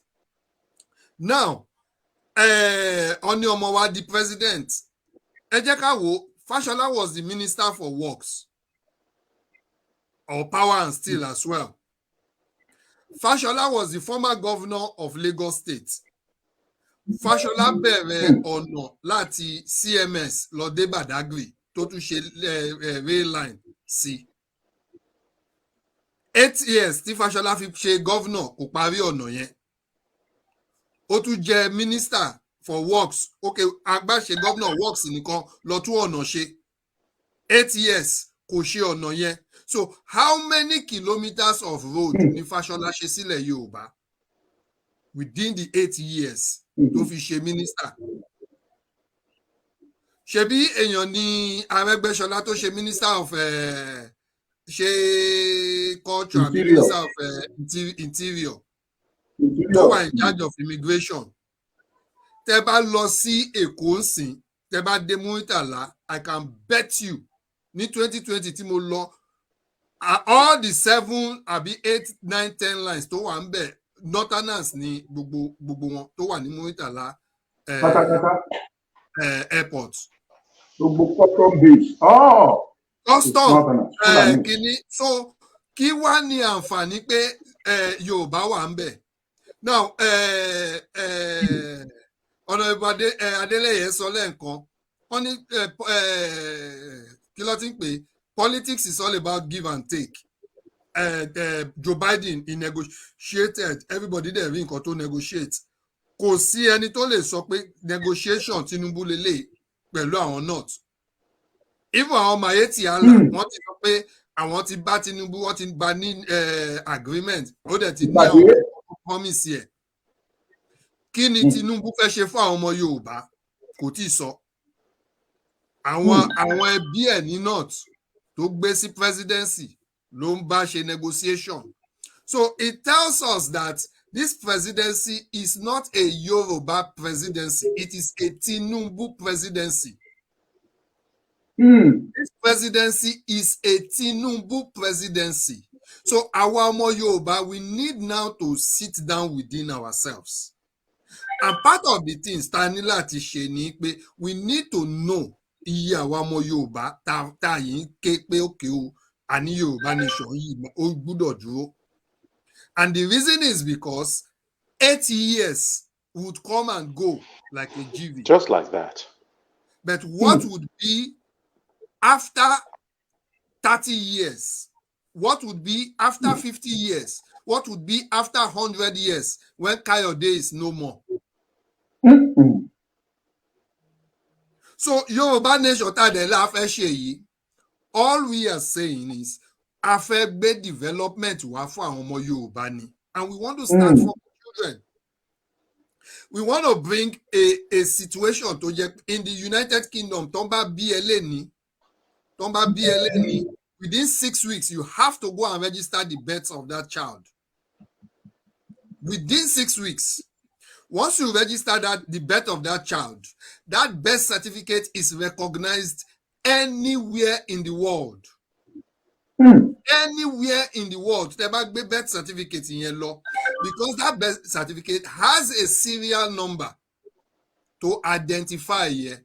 Speaker 4: Now, ó ní ọmọ wa di president. ẹ jẹ́ ká wò, Fashola was the minister for works or power and steel as well. Fashola was the former governor of Lagos State. Fashola bẹ̀rẹ̀ ọ̀nà láti CMS lọ dé Badagry tó tún ṣe rail line sí. 8 years tí Fashola fi ṣe governor kò parí ọ̀nà yẹn. Ó tún jẹ́ minister for works. Okay, agbáṣe governor works nìkan lọ tún ọ̀nà ṣe. 8 years kò ṣe ọ̀nà yẹn. So how many kilometers of road ni Fashola ṣe sílẹ̀ Yorùbá within the 8 years tó fi ṣe minister? Ṣebí èèyàn ni Arẹ́gbẹ́ṣọlá tó ṣe minister of ṣe culture àbí minister of interior tó wà in charge of immigration. Tẹ́ bá lọ sí Èkó nsìn, tẹ́ bá dé Muritala, I can bet you ní 2020 tí mo lọ, all the 7 àbí 8, 9, 10 lines tó wà ń bẹ̀, northerners ni gbogbo wọn tó wà ní Muritala airport.
Speaker 3: Gbogbo custom base.
Speaker 4: Custom kìíní. So kí wá ní àǹfààní pé Yorùbá wà ń bẹ̀? Now Honorable Adeleye sọ lẹ́ẹ̀kan, wọ́n ní kí ló ti ń pè, politics is all about give and take. Joe Biden, he negotiated, everybody dẹ̀ rí nǹkan tó negotiate. Kò sí ẹni tó lè sọ pé negotiation Tinubu lélẹ̀ pẹ̀lú àwọn north. Even àwọn Mayetti Allah, wọ́n ti sọ pé àwọn ti bá Tinubu, wọ́n ti bá ní agreement, ó dẹ̀ ti ní àwọn promise yẹ. Kí ni Tinubu fẹ́ ṣe fún àwọn ọmọ Yorùbá? Kò tí ì sọ. Àwọn ẹbí ẹ̀ ní north tó gbé sí presidency ló ń bá ṣe negotiation. So it tells us that this presidency is not a Yoruba presidency. It is a Tinubu presidency. This presidency is a Tinubu presidency. So àwa ọmọ Yorùbá, we need now to sit down within ourselves. And part of the things tá ní láti ṣe ni pé we need to know iye àwa ọmọ Yorùbá tá yìí ń ké pé òkè o, àní Yorùbá nation yìí ó gbúdọ̀ dúró. And the reason is because 8 years would come and go like a GV.
Speaker 5: Just like that.
Speaker 4: But what would be after 30 years? What would be after 50 years? What would be after 100 years when Kayode is no more? So Yorùbá nation tá dẹ̀ la fẹ́ ṣe yìí, all we are saying is a fẹ́ gbé development wá fún àwọn ọmọ Yorùbá ni, and we want to start from children. We want to bring a situation tó jẹ́ in the United Kingdom, tó bá bí ẹlẹ́ni, within 6 weeks you have to go and register the birth of that child. Within 6 weeks. Once you register the birth of that child, that birth certificate is recognized anywhere in the world. Anywhere in the world, tẹ́ bá gbé birth certificate yẹn lọ, because that birth certificate has a serial number to identify yẹn.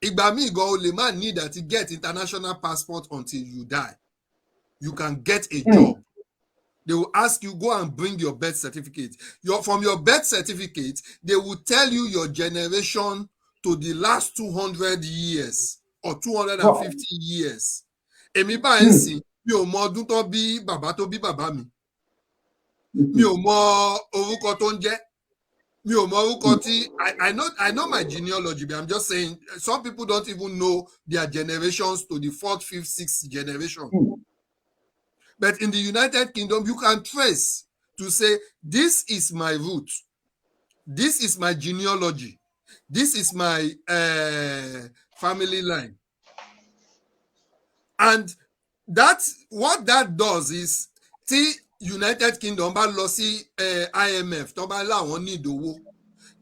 Speaker 4: Ìgbà míì gan o lè má need to get international passport until you die. You can get a job. They will ask you, go and bring your birth certificate. From your birth certificate, they will tell you your generation to the last 200 years or 250 years. Èmi bá ń sìn, mi ò mọ ọdún tó bí bàbá mi. Mi ò mọ orúkọ tó ń jẹ́. Mi ò mọ orúkọ tí, I know my genealogy, but I'm just saying, some people don't even know their generations to the 4th, 5th, 6th generation. But in the United Kingdom, you can trace to say, this is my root. This is my genealogy. This is my family line. And what that does is, the United Kingdom bá lọ sí IMF, tó bá láwọn ní ìdówó,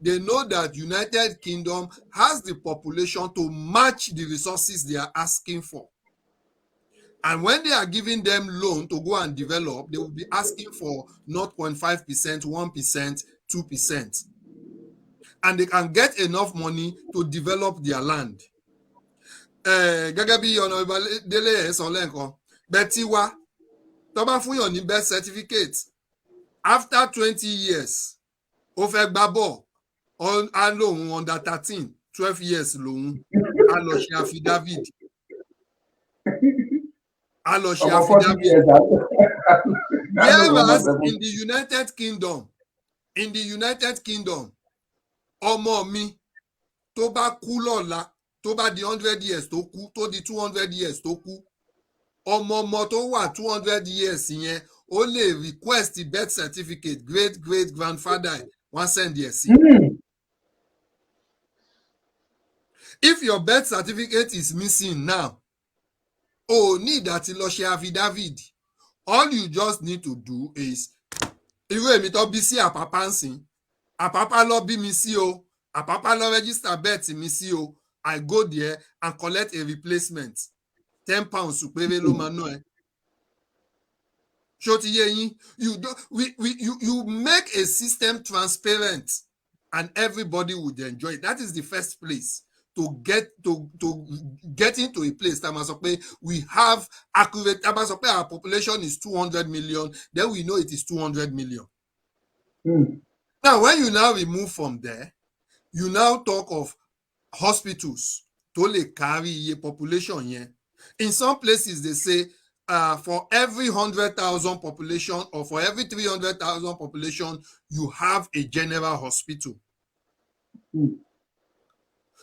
Speaker 4: they know that United Kingdom has the population to match the resources they are asking for. And when they are giving them loan to go and develop, they will be asking for 0.5%, 1%, 2%. And they can get enough money to develop their land. gẹ́gẹ́ bí ọ̀nà ìbálẹ̀délé ẹ̀ sọ lẹ́ẹ̀kan bẹ́tí wá tó bá fún yàn ní birth certificate after 20 years ó fẹ́ gbá bọ̀ á lóun under 13 12 years lòun á lọ ṣe affidavit whereas in the United Kingdom ọmọ mi tó bá kú lọ́la tó bá di 100 years tó kú tó di 200 years tó kú ọmọ tó wà 200 years yẹn ó lè request birth certificate great great grandfather wọ́n send ẹ̀ sí. If your birth certificate is missing now o need àti lọ ṣe affidavit all you just need to do is irú èmi tó bí sí àpápá ń sìn àpápá lọ bí mi sí o àpápá lọ register birth mi sí o I go there and collect a replacement £10 péré ló máa ná ẹ. Ṣó ti yé yín you make a system transparent and everybody would enjoy it. That is the first place to get into a place that must say we have accurate, that must say our population is 200 million, then we know it is 200 million. Now, when you now remove from there, you now talk of hospitals to lè carry a population here. In some places, they say for every 100,000 population or for every 300,000 population, you have a general hospital.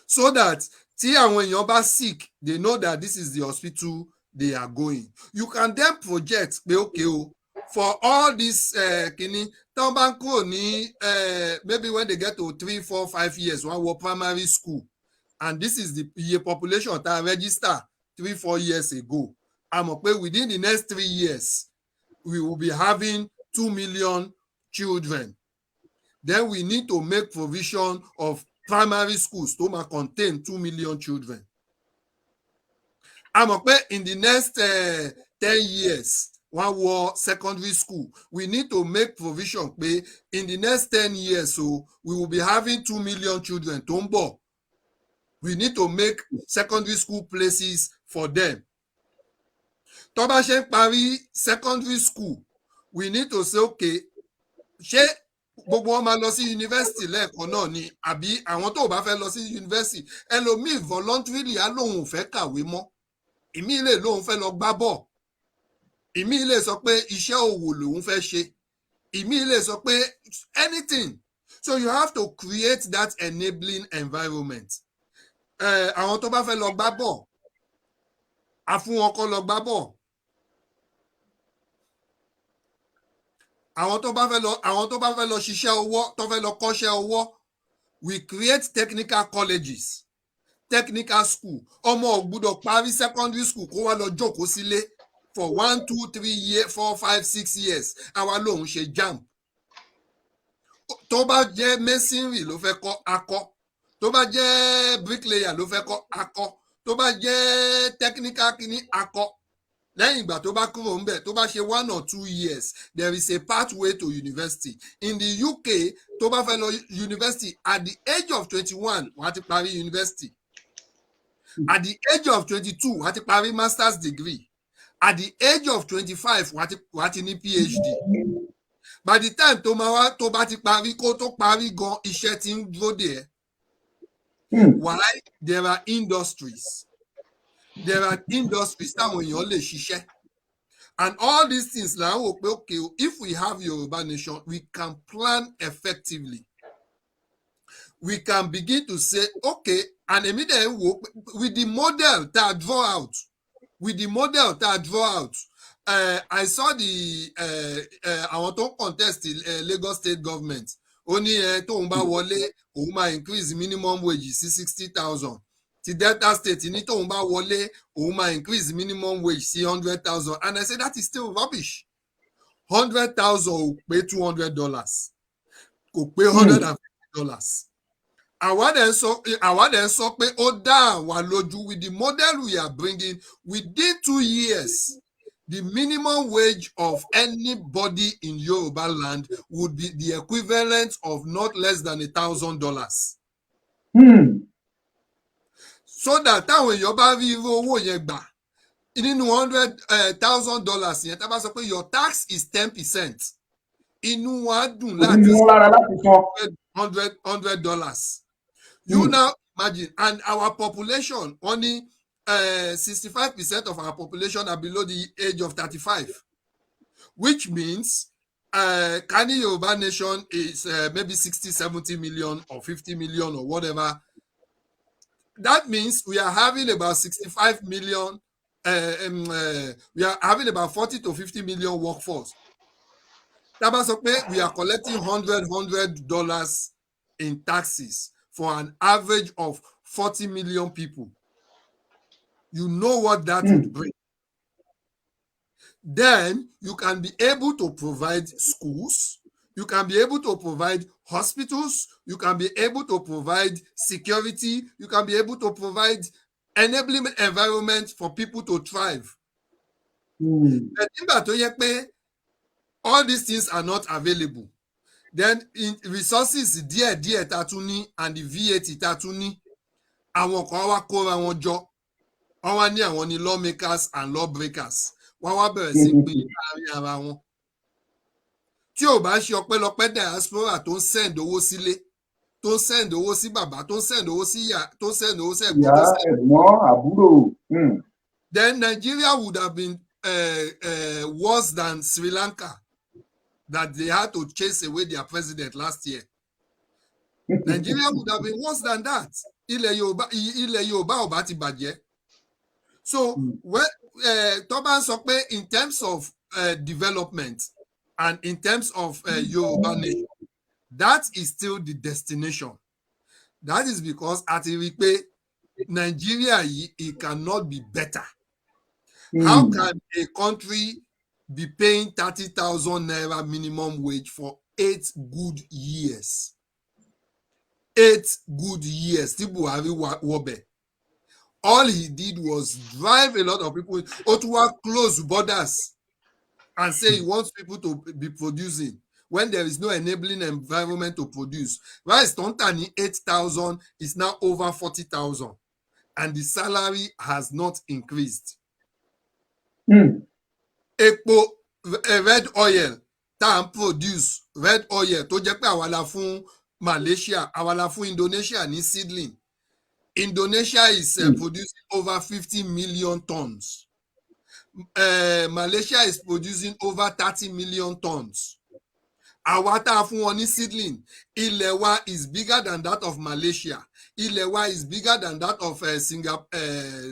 Speaker 4: So that tí àwọn èèyàn bá sick, they know that this is the hospital they are going. You can then project pé okay o for all this kini tán bá ń kúrò ní maybe when they get to 3, 4, 5 years wọ́n wọ primary school and this is the iye population tá a register 3, 4 years ago. A mọ̀ pé within the next 3 years we will be having 2 million children. Then we need to make provision of primary schools to contain 2 million children. A mọ̀ pé in the next 10 years, one war secondary school, we need to make provision pé in the next 10 years, so we will be having 2 million children tó ń bọ̀. We need to make secondary school places for them. Tó bá ṣe ń parí secondary school, we need to say, okay, ṣé gbogbo wọn máa lọ sí yunifásitì lẹ́ẹ̀kan náà ni àbí àwọn tó bá fẹ́ lọ sí yunifásitì ẹlòmíì voluntarily á lóun ò fẹ́ kàwé mọ́ ìmí lè lóun fẹ́ lọ gbá bọ̀ ìmí lè sọ pé iṣẹ́ òwò lòun fẹ́ ṣe ìmí lè sọ pé anything. So you have to create that enabling environment. Àwọn tó bá fẹ́ lọ gbá bọ̀ á fún wọn kó lọ gbá bọ̀. Àwọn tó bá fẹ́ lọ ṣiṣẹ́ ọwọ́ tó fẹ́ lọ kọ́ṣẹ́ ọwọ́, we create technical colleges, technical school. Ọmọ ò gbọ́dọ̀ parí secondary school kó wá lọ jókòó sílé for 1, 2, 3 years, 4, 5, 6 years. Àwa lòun ṣe JAMB. Tó bá jẹ́ masonry ló fẹ́ kọ́ akọ́. Tó bá jẹ́ bricklayer ló fẹ́ kọ́ akọ́. Tó bá jẹ́ technical kìíní akọ́. Lẹ́yìn ìgbà tó bá kúrò ńbẹ̀ tó bá ṣe 1 or 2 years there is a pathway to university. In the UK tó bá fẹ́ lọ university at the age of 21 wàá ti parí university. At the age of 22 wàá ti parí master's degree. At the age of 25 wàá ti ní PhD. By the time tó bá ti parí kó tó parí gan iṣẹ́ ti ń dúró dè ẹ́. Why? There are industries. There are industries táwọn èèyàn lè ṣiṣẹ́. And all these things là ń wò pé okay, if we have Yoruba nation, we can plan effectively. We can begin to say, okay, and èmi dẹ̀ ń wò with the model tá a draw out, I saw the àwọn tó ń contest Lagos state government. Ó ní tóun bá wọlé, òun máa increase minimum wage sí 60,000. Ti Delta State ní tóun bá wọlé, òun máa increase minimum wage sí 100,000. And I say that is still rubbish. 100,000 ò pé $200. Kò pé $150. Àwa dẹ̀ sọ pé ó dá àwa lójú with the model we are bringing within 2 years. The minimum wage of anybody in Yoruba land would be the equivalent of not less than $1,000. so that táwọn èèyàn bá rí irú owó yẹn gbà nínú $100,000 yẹn tá bá sọ pé your tax is 10%, inú wa dùn
Speaker 3: kò ní
Speaker 4: láti
Speaker 3: ní wọn lára láti san.
Speaker 4: $100. You now imagine, and our population only 65% of our population are below the age of 35, which means Kani Yoruba nation is maybe 60, 70 million or 50 million or whatever. That means we are having about 65 million, we are having about 40 to 50 million workforce. We are collecting $100 in taxes for an average of 40 million people. You know what that would bring. Then you can be able to provide schools, you can be able to provide hospitals, you can be able to provide security, you can be able to provide enabling environment for people to thrive. But nígbà tó yẹ pé all these things are not available, then in resources díẹ̀ tá tún ní and the VAT tá tún ní, àwọn kan wá kóra wọn jọ, wọ́n wá ní àwọn ní lawmakers and lawbreakers, wọ́n wá bẹ̀rẹ̀ sí pín láàrin ara wọn. Tí ò bá ṣe ọpẹ́lọpẹ́ diaspora tó ń send owó sílé, tó ń send owó sí bàbá, tó ń send owó sí ìyá, tó ń send owó sí ẹ̀gbọ́n, tó ń send
Speaker 3: ẹ̀gbọ́n àbúrò.
Speaker 4: Then Nigeria would have been worse than Sri Lanka, that they had to chase away their president last year. Nigeria would have been worse than that. Ilẹ̀ Yorùbá ò bá ti bàjẹ́. So when tó bá ń sọ pé in terms of development and in terms of Yoruba nation, that is still the destination. That is because a ti rí pé Nigeria yìí, it cannot be better. How can a country be paying 30,000 naira minimum wage for 8 good years? 8 good years. Tí Buhari wọbẹ̀. All he did was drive a lot of people. Otuwa close borders and say he wants people to be producing when there is no enabling environment to produce. Rice Tontani 8,000 is now over 40,000, and the salary has not increased. Epo red oil tá ń produce red oil tó jẹ́ pé àwa la fún Malaysia, àwa la fún Indonesia ní seedling. Indonesia is producing over 50 million tons. Malaysia is producing over 30 million tons. Àwa tá a fún wọn ní seedling, ilẹ̀ wa is bigger than that of Malaysia. Ilẹ̀ wa is bigger than that of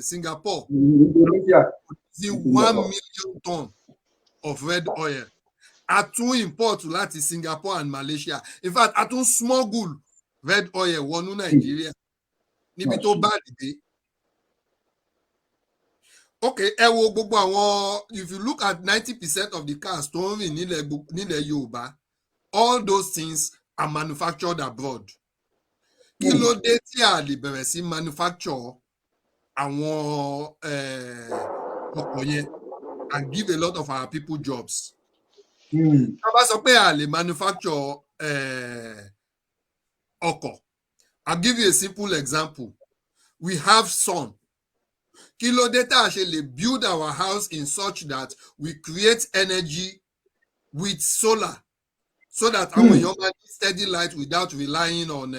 Speaker 4: Singapore.
Speaker 3: Indonesia.
Speaker 4: The 1 million ton of red oil. A tún import láti Singapore and Malaysia. In fact, a tún smuggle red oil wọnú Nigeria. Níbi tó bá dìde. Okay, ẹ wo gbogbo àwọn, if you look at 90% of the cars tó ń rìn nílẹ̀ Yorùbá, all those things are manufactured abroad. Kí ló dé tí a lè bẹ̀rẹ̀ sí manufacture àwọn ọkọ̀ yẹn and give a lot of our people jobs? Tá bá sọ pé a lè manufacture ọkọ̀, I'll give you a simple example. We have sun. Kí ló dé tá a ṣe lè build our house in such that we create energy with solar so that àwọn èèyàn máa ní steady light without relying on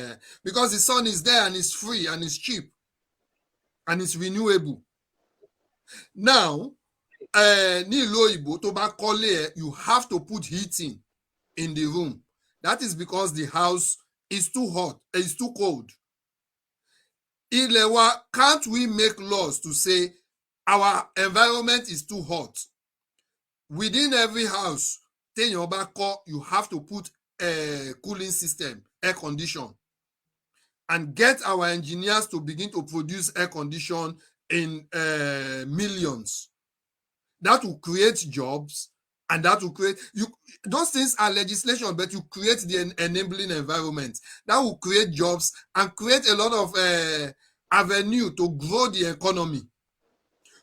Speaker 4: because the sun is there and it's free and it's cheap and it's renewable. Now, ní ìlú òyìnbó tó bá kọ́lé ẹ̀, you have to put heating in the room. That is because the house is too hot, it's too cold. Ilẹ̀ wa, can't we make laws to say our environment is too hot? Within every house, téèyàn bá kọ́, you have to put a cooling system, air condition, and get our engineers to begin to produce air condition in millions. That will create jobs, and that will create, those things are legislation, but you create the enabling environment. That will create jobs and create a lot of avenue to grow the economy.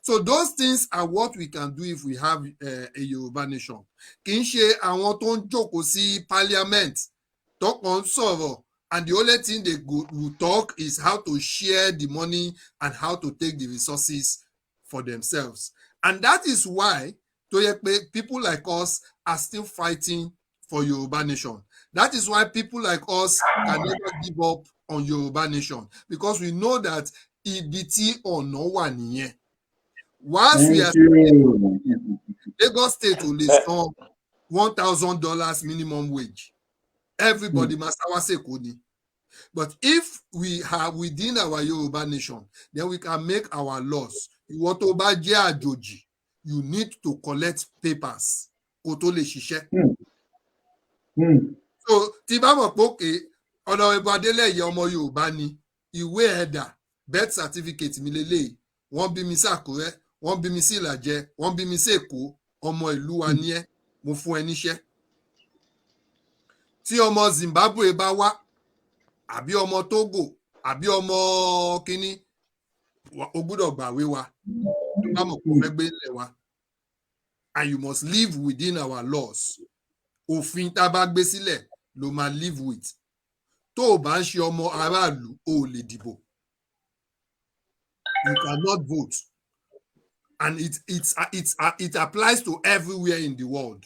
Speaker 4: So those things are what we can do if we have a Yoruba nation. Kì í ṣe àwọn tó ń jókòó sí parliament tó kàn ń sọ̀rọ̀ and the only thing they will talk is how to share the money and how to take the resources for themselves. And that is why people like us are still fighting for Yoruba nation. That is why people like us can never give up on Yoruba nation, because we know that ibiti ọ̀nà wà nìyẹn. Once we are Lagos State will san $1,000 minimum wage, everybody must say kodi. But if we are within our Yoruba nation, then we can make our laws. Ìwọ tó bá jẹ́ àjòjì, you need to collect papers kó tó lè ṣiṣẹ́. So tí bá mọ̀ pé òkè Honorable Adeleye ọmọ Yorùbá ni, ìwé ẹ̀dà birth certificate mi lélẹ́yìí, wọ́n bí mi sí Àkúrẹ́, wọ́n bí mi sí Ìlàjẹ, wọ́n bí mi sí Èkó, ọmọ ìlú wa ni ẹ́, mo fún ẹ níṣẹ́. Tí ọmọ Zimbabwe bá wá, àbí ọmọ Togo, àbí ọmọ kíní, o gbọ́dọ̀ gbàwé wa, tó bá mọ̀ kó fẹ́ gbé ilẹ̀ wa. And you must live within our laws. Òfin tá a bá gbé sílẹ̀ ló máa live with. Tó o bá ń ṣe ọmọ aráàlú, o ò lè dìbò. You cannot vote. And it applies to everywhere in the world.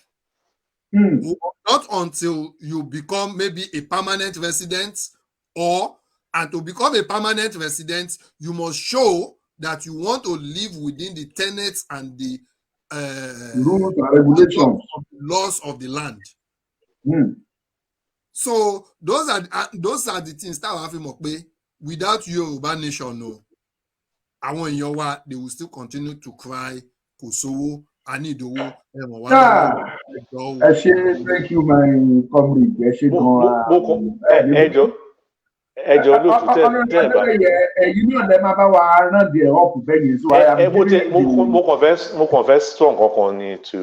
Speaker 4: Not until you become maybe a permanent resident, and to become a permanent resident, you must show that you want to live within the tenets and the
Speaker 3: rules and regulations,
Speaker 4: laws of the land. So those are the things that have him without Yoruba nation, no. Àwọn èèyàn wa, they will still continue to cry kò sówó, a ní ìdòwò, ẹ̀wọ̀n wá lọ́wọ́.
Speaker 3: Ẹ ṣé, thank you my comrade. Ẹ ṣé gan-an.
Speaker 5: Ẹjọ́ olóòtú tẹ́ ẹ bá.
Speaker 3: Ẹ̀yin náà lẹ máa bá wa rán di ẹ̀ ọ̀pù bẹ́ẹ̀ yẹn. So
Speaker 5: mo kàn fẹ́ sọ nǹkan kan ni to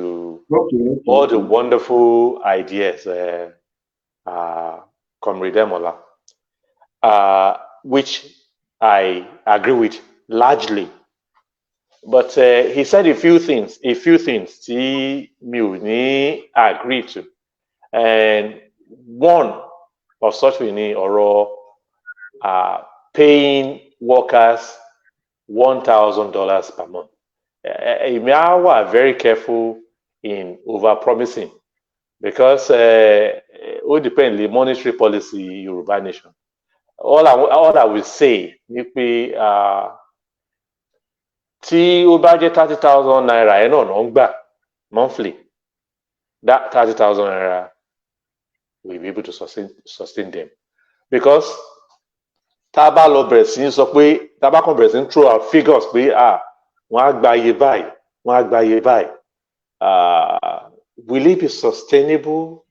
Speaker 5: all the wonderful ideas Comrade Emola, which I agree with largely. But he said a few things tí mi ò ní agree to. And one of such we ní ọ̀rọ̀ paying workers $1,000 per month. Èmi á wà very careful in over-promising, because ó depend the monetary policy Yoruba nation. All I will say ni pé tí ó bá jẹ́ 30,000 naira ẹ̀ náà ń gbà monthly, that 30,000 naira will be able to sustain them. Because tá a bá lọ bẹ̀rẹ̀ sí sọ pé tá a bá kàn bẹ̀rẹ̀ sí throw out figures pé wọ́n á gba iye báyìí, wọ́n á gba iye báyìí, will it be sustainable?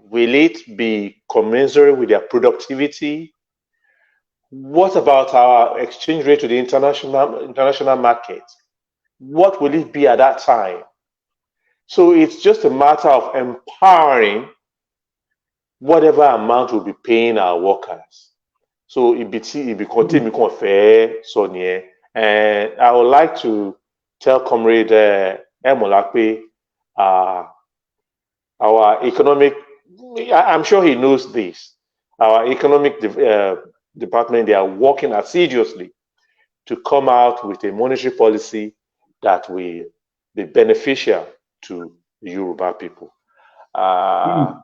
Speaker 5: Will it be commensurate with their productivity? What about our exchange rate to the international market? What will it be at that time? So it's just a matter of empowering whatever amount we'll be paying our workers. So it be continue fair, so near. And I would like to tell Comrade Emola, our economic, I'm sure he knows this, our economic department, they are working assiduously to come out with a monetary policy that will be beneficial to the Yoruba people. All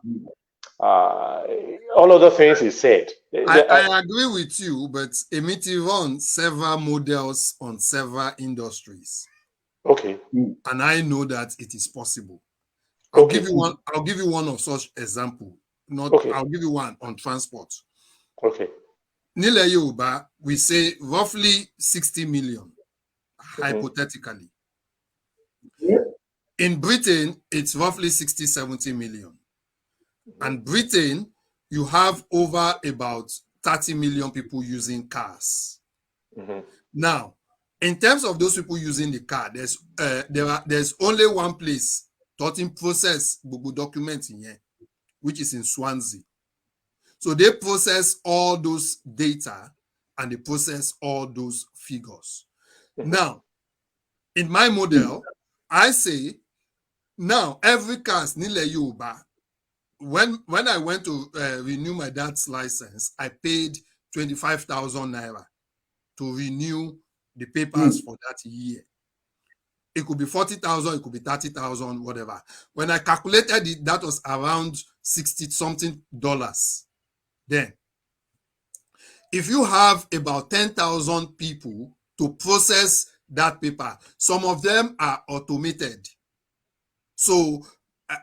Speaker 5: other things he said.
Speaker 4: I agree with you, but Emiti runs several models on several industries.
Speaker 5: Okay.
Speaker 4: And I know that it is possible. I'll give you one of such example. I'll give you one on transport.
Speaker 5: Okay.
Speaker 4: Nílẹ̀ Yorùbá, we say roughly 60 million, hypothetically. In Britain, it's roughly 60, 70 million. And Britain, you have over about 30 million people using cars. Now, in terms of those people using the car, there's only one place that process Google documents in here, which is in Swansea. So they process all those data and they process all those figures. Now, in my model, I say, now every car nílẹ̀ Yorùbá, when I went to renew my dad's license, I paid 25,000 naira to renew the papers for that year. It could be 40,000, it could be 30,000, whatever. When I calculated it, that was around 60 something dollars. Then, if you have about 10,000 people to process that paper, some of them are automated. So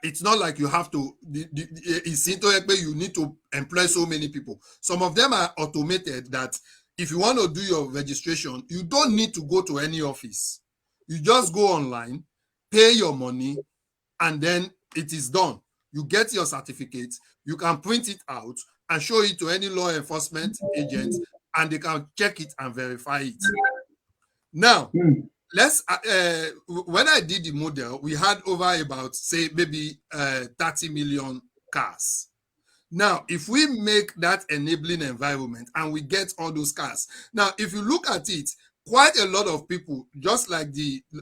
Speaker 4: it's not like you have to, you need to employ so many people. Some of them are automated that if you want to do your registration, you don't need to go to any office. You just go online, pay your money, and then it is done. You get your certificate, you can print it out and show it to any law enforcement agent, and they can check it and verify it. Now, let's when I did the model, we had over about, say, maybe 30 million cars. Now, if we make that enabling environment and we get all those cars, now, if you look at it, quite a lot of people, just like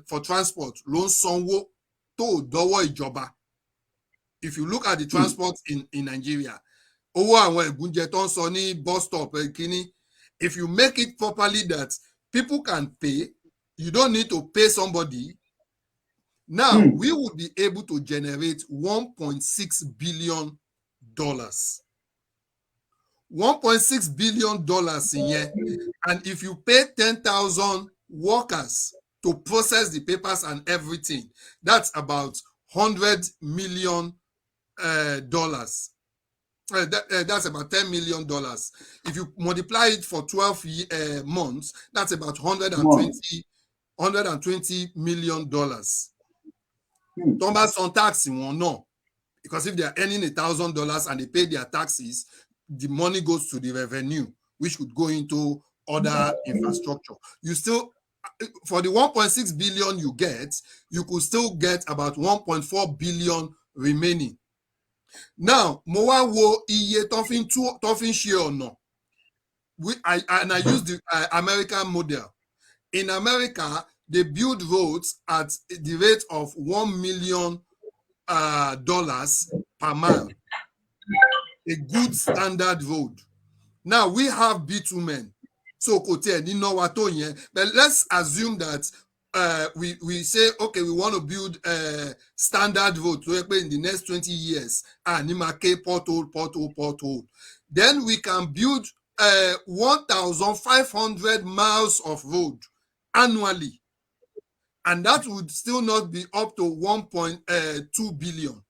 Speaker 4: for transport, loan sanwo to dowo ijoba. If you look at the transport in Nigeria, bus stop, if you make it properly that people can pay, you don't need to pay somebody. Now, we would be able to generate $1.6 billion. $1.6 billion in here. And if you pay 10,000 workers to process the papers and everything, that's about $100 million. That's about $10 million. If you multiply it for 12 months, that's about $120 million. Thomas on tax no, because if they are earning $1,000 and they pay their taxes, the money goes to the revenue, which could go into other infrastructure. You still, for the 1.6 billion you get, you could still get about 1.4 billion remaining. Now, Mowa wo iye tofin share or no. I use the American model. In America, they build roads at the rate of $1 million per mile. A good standard road. Now we have bitumen. So but let's assume that we say, okay, we want to build a standard road in the next 20 years. Pothole. Then we can build 1,500 miles of road annually. And that would still not be up to 1.2 billion.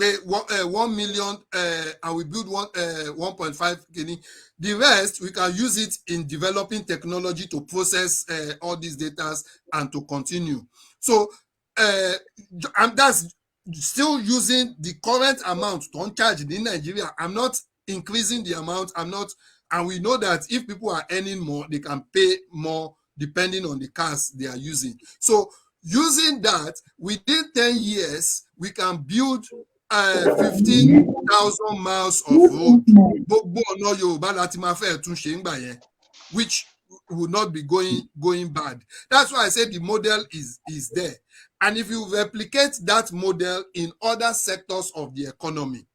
Speaker 4: 1 million, and we build 1.5 guinea. The rest, we can use it in developing technology to process all these data and to continue. So, and that's still using the current amount to charge in Nigeria. I'm not increasing the amount. And we know that if people are earning more, they can pay more depending on the cars they are using. So, using that, within 10 years, we can build 15,000 miles of road, which will not be going bad. That's why I said the model is there. And if you replicate that model in other sectors of the economy,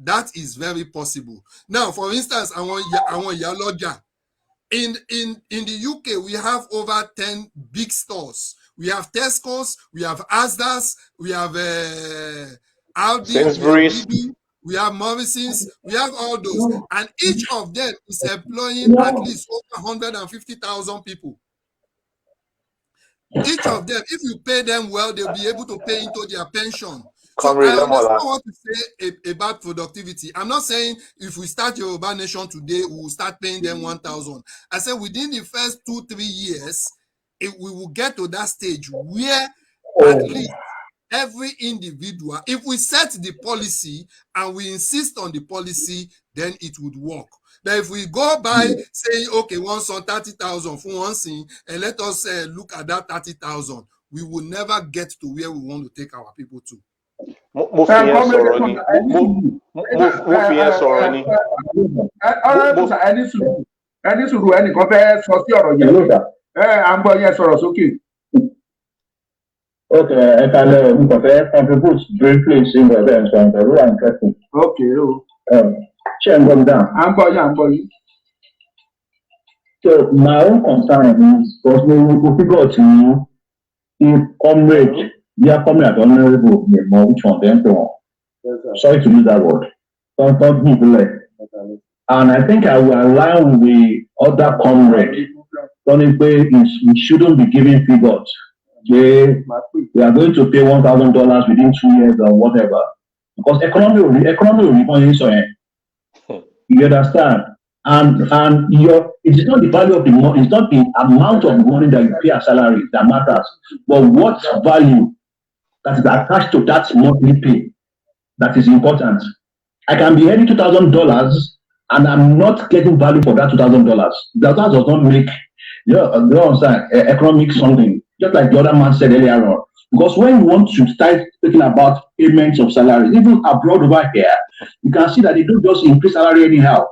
Speaker 4: that is very possible. Now, for instance, I want Yaloja. In the UK, we have over 10 big stores. We have Tesco's, we have Asda's, we have Aldi, we have Morrison's, we have all those. And each of them is employing at least over 150,000 people. Each of them, if you pay them well, they'll be able to pay into their pension. So I understand what to say about productivity. I'm not saying if we start Yoruba Nation today, we will start paying them 1,000. I said within the first 2-3 years, we will get to that stage where at least every individual, if we set the policy and we insist on the policy, then it would work. But if we go by saying, okay, one son 30,000 for one thing, and let us look at that 30,000, we will never get to where we want to take our people to.
Speaker 6: Okay, I can contribute briefly in the event and the real interesting.
Speaker 3: Okay.
Speaker 6: Share and go down.
Speaker 3: I'm for you.
Speaker 6: So my own concern is because we got to if comrade, their comrade honorable, which one them to sorry to use that word. Don't be like. And I think I will align with other comrade. Only way is we shouldn't be giving figures. We are going to pay $1,000 within 2 years or whatever. Because economy will be so you understand? And it is not the value of the money, it's not the amount of money that you pay as salary that matters, but what value that is attached to that monthly pay that is important. I can be earning $2,000 and I'm not getting value for that $2,000. That does not make economic something, just like the other man said earlier on. Because when you want to start thinking about payments of salaries, even abroad over here, you can see that they don't just increase salary anyhow.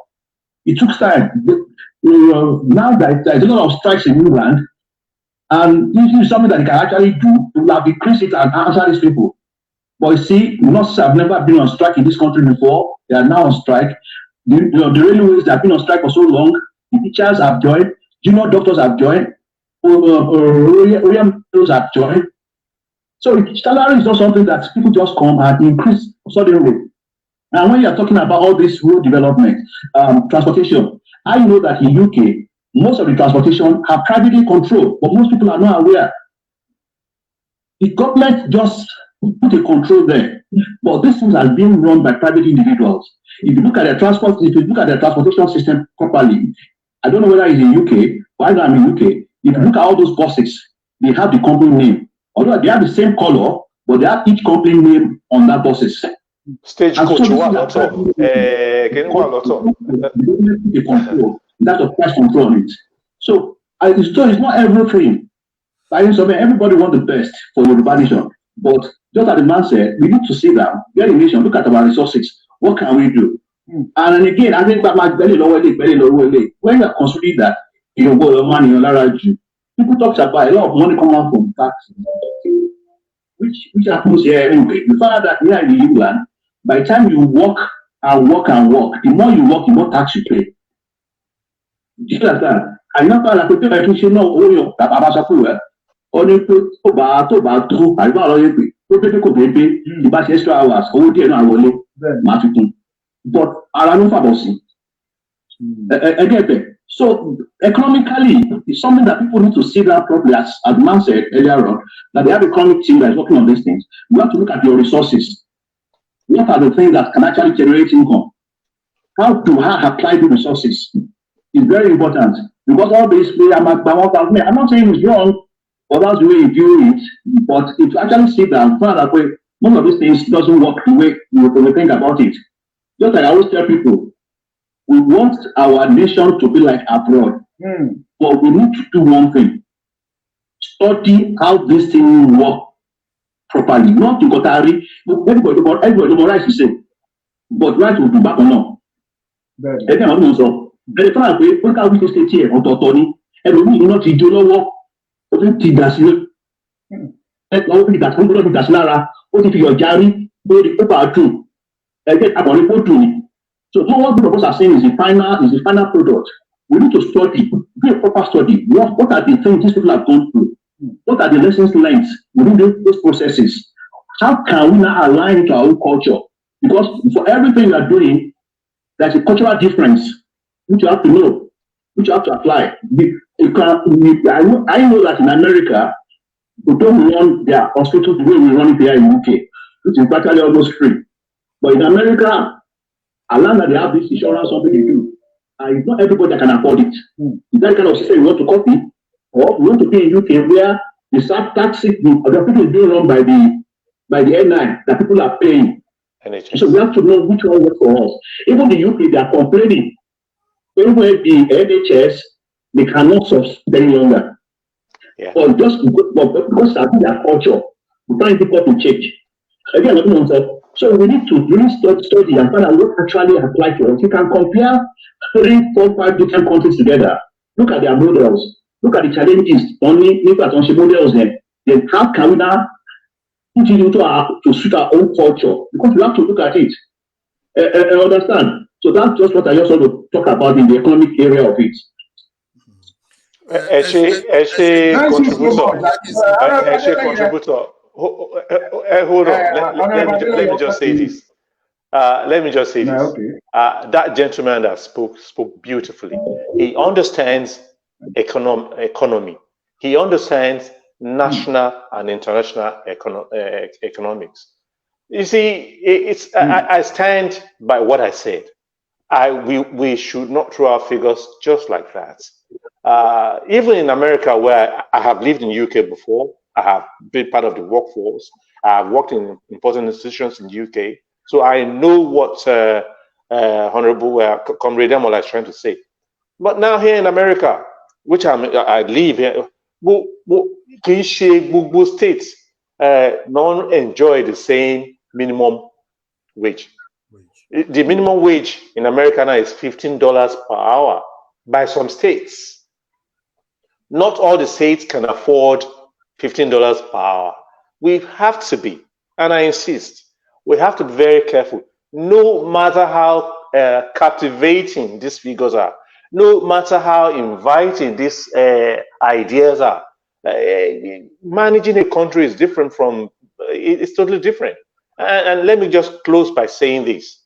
Speaker 6: It took time. Now that there's a lot of strikes in England, and this is something that they can actually do to have increased it and answer these people. But you see, nurses have never been on strike in this country before. They are now on strike. The railways that have been on strike for so long. The teachers have joined. Junior doctors have joined. Orientals have joined. So salary is not something that people just come and increase suddenly. And when you are talking about all this road development, transportation, I know that in UK, most of the transportation are privately controlled, but most people are not aware. The government just put a control there, but these things are being run by private individuals. If you look at the transportation system properly, I don't know whether it's in UK, but I know I'm in UK. If you look at all those buses, they have the company name. Although they have the same color, but they have each company name on that buses.
Speaker 5: Stagecoach wà lọ́tọ̀, kìíní wà lọ́tọ̀.
Speaker 6: That's a price control on it. So it's not everything. Everybody wants the best for Yoruba nation, but just as the man said, we need to sit down, get a nation, look at our resources. What can we do? And again, I think that when you are considering that you go your money on Laraju, people talk about a lot of money coming out from taxes, which happens here anyway. We found out that here in England, by the time you work and work and work, the more you work, the more tax you pay. Do you understand? And not like people like you know, oh, you have only put about two, I don't know, the back extra hours, oh, dear, I will marketing. But I don't know again. So economically, it's something that people need to see that properly, as the man said earlier on, that they have a economic team that is working on these things. You have to look at your resources. What are the things that can actually generate income? How do I apply the resources? It's very important. Because all this, I'm not saying it's wrong, but that's the way you do it. But if you actually sit down, find that way, most of these things doesn't work the way you think about it. Just like I always tell people, we want our nation to be like abroad, but we need to do one thing: study how this thing works properly. Not to Kotari, everybody right to say, but right will be back or not. Again, I'm also very far away. Look how we just stay here on Totoni. Everybody not to do no work. Ti dasile. Everybody that come to Daslara. What if you're Jari? Where the people are true. Again, I'm going to report to me. So what both of us are saying is the final product. We need to study, do a proper study. What are the things these people have gone through? What are the lessons learned within those processes? How can we now align it to our own culture? Because for everything we are doing, there's a cultural difference which you have to know, which you have to apply. I know that in America, we don't run their hospitals the way we run it here in UK, which is practically almost free. But in America, as long as they have this insurance, something they do, it's not everybody that can afford it. Is that kind of system you want to copy? Or you want to be in UK where the taxes, the people is being run by the N9 that people are paying. NHS. So we have to know which one works for us. Even the UK, they are complaining. Even the NHS, they cannot sustain any longer.
Speaker 5: Yeah.
Speaker 6: But because of their culture, we find difficult to change. Again, so we need to really study and find out what actually apply to us. You can compare 3, 4, 5 different countries together. Look at their models. Look at the challenges. Only look at models then how can we now put it into to suit our own culture, because we have to look at it. Understand? So that's just what I just want to talk about in the economic area of it.
Speaker 3: Thank you so much.
Speaker 5: Contributor. Hold on. Let me just say this.
Speaker 3: Okay.
Speaker 5: That gentleman that spoke beautifully. He understands economy. He understands national and international economics. You see, I stand by what I said. We should not throw our figures just like that. Even in America, where I have lived in UK before, I have been part of the workforce. I have worked in important institutions in the UK, so I know what Honorable Comrade Emola is trying to say. But now here in America, which I live here, kì í ṣe gbogbo states non enjoy the same minimum wage. The minimum wage in America now is $15 per hour by some states. Not all the states can afford $15 per hour. We have to be, and I insist, we have to be very careful. No matter how captivating these figures are, no matter how inviting these ideas are, managing a country is different from, it's totally different. And let me just close by saying this,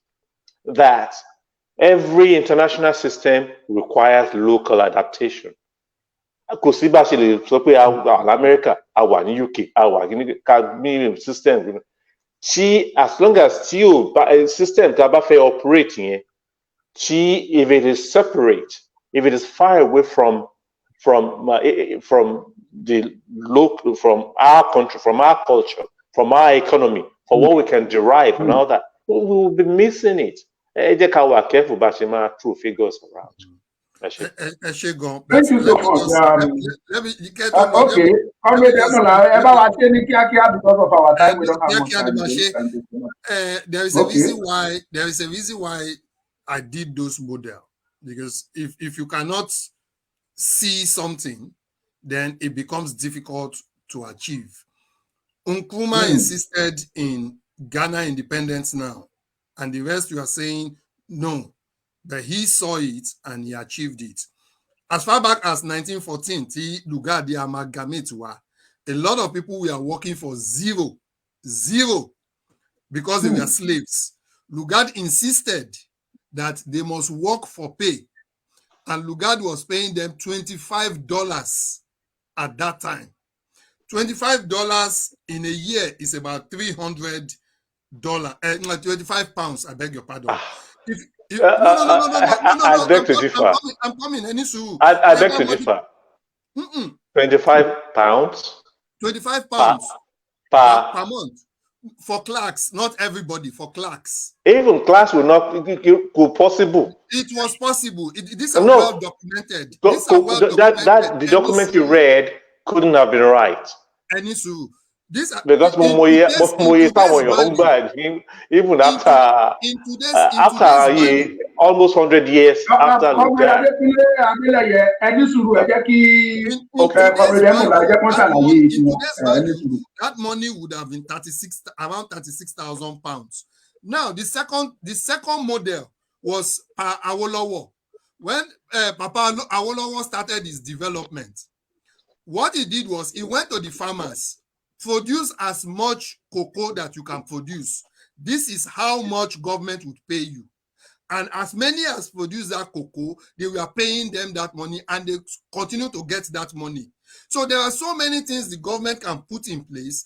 Speaker 5: that every international system requires local adaptation. Kò sí bá ṣe lè sọ pé America, a wà ní UK, a wà ní system. As long as system tá a bá fẹ́ operate yẹn, if it is separate, if it is far away from the local, from our country, from our culture, from our economy, for what we can derive and all that, we will be missing it. Ẹ jẹ́ ká wà careful bá ṣe máa throw figures around.
Speaker 3: Thank you so much. Okay, Comrade Emola, because of our time, we don't have much time.
Speaker 4: There is a reason why I did those models, because if you cannot see something, then it becomes difficult to achieve. Nkrumah insisted in Ghana independence now, and the rest you are saying no, but he saw it and he achieved it. As far back as 1914, Lugard the amalgamate were, a lot of people were working for zero, because they were slaves. Lugard insisted that they must work for pay, and Lugard was paying them $25 at that time. $25 in a year is about $300. 25 pounds. I beg your pardon. No.
Speaker 5: I beg to differ.
Speaker 4: I'm coming.
Speaker 5: I beg to differ. 25 pounds.
Speaker 4: 25 pounds per month for clerks. Not everybody, for clerks.
Speaker 5: Even clerks will not could possible.
Speaker 4: It was possible. These are well documented.
Speaker 5: The document you read couldn't have been right. Because even after almost 100 years after
Speaker 4: that money would have been around 36,000 pounds. Now the second model was Awolowo. When Papa Awolowo started his development, what he did was he went to the farmers. Produce as much cocoa that you can produce. This is how much government would pay you. And as many as produce that cocoa, they were paying them that money, and they continue to get that money. So there are so many things the government can put in place.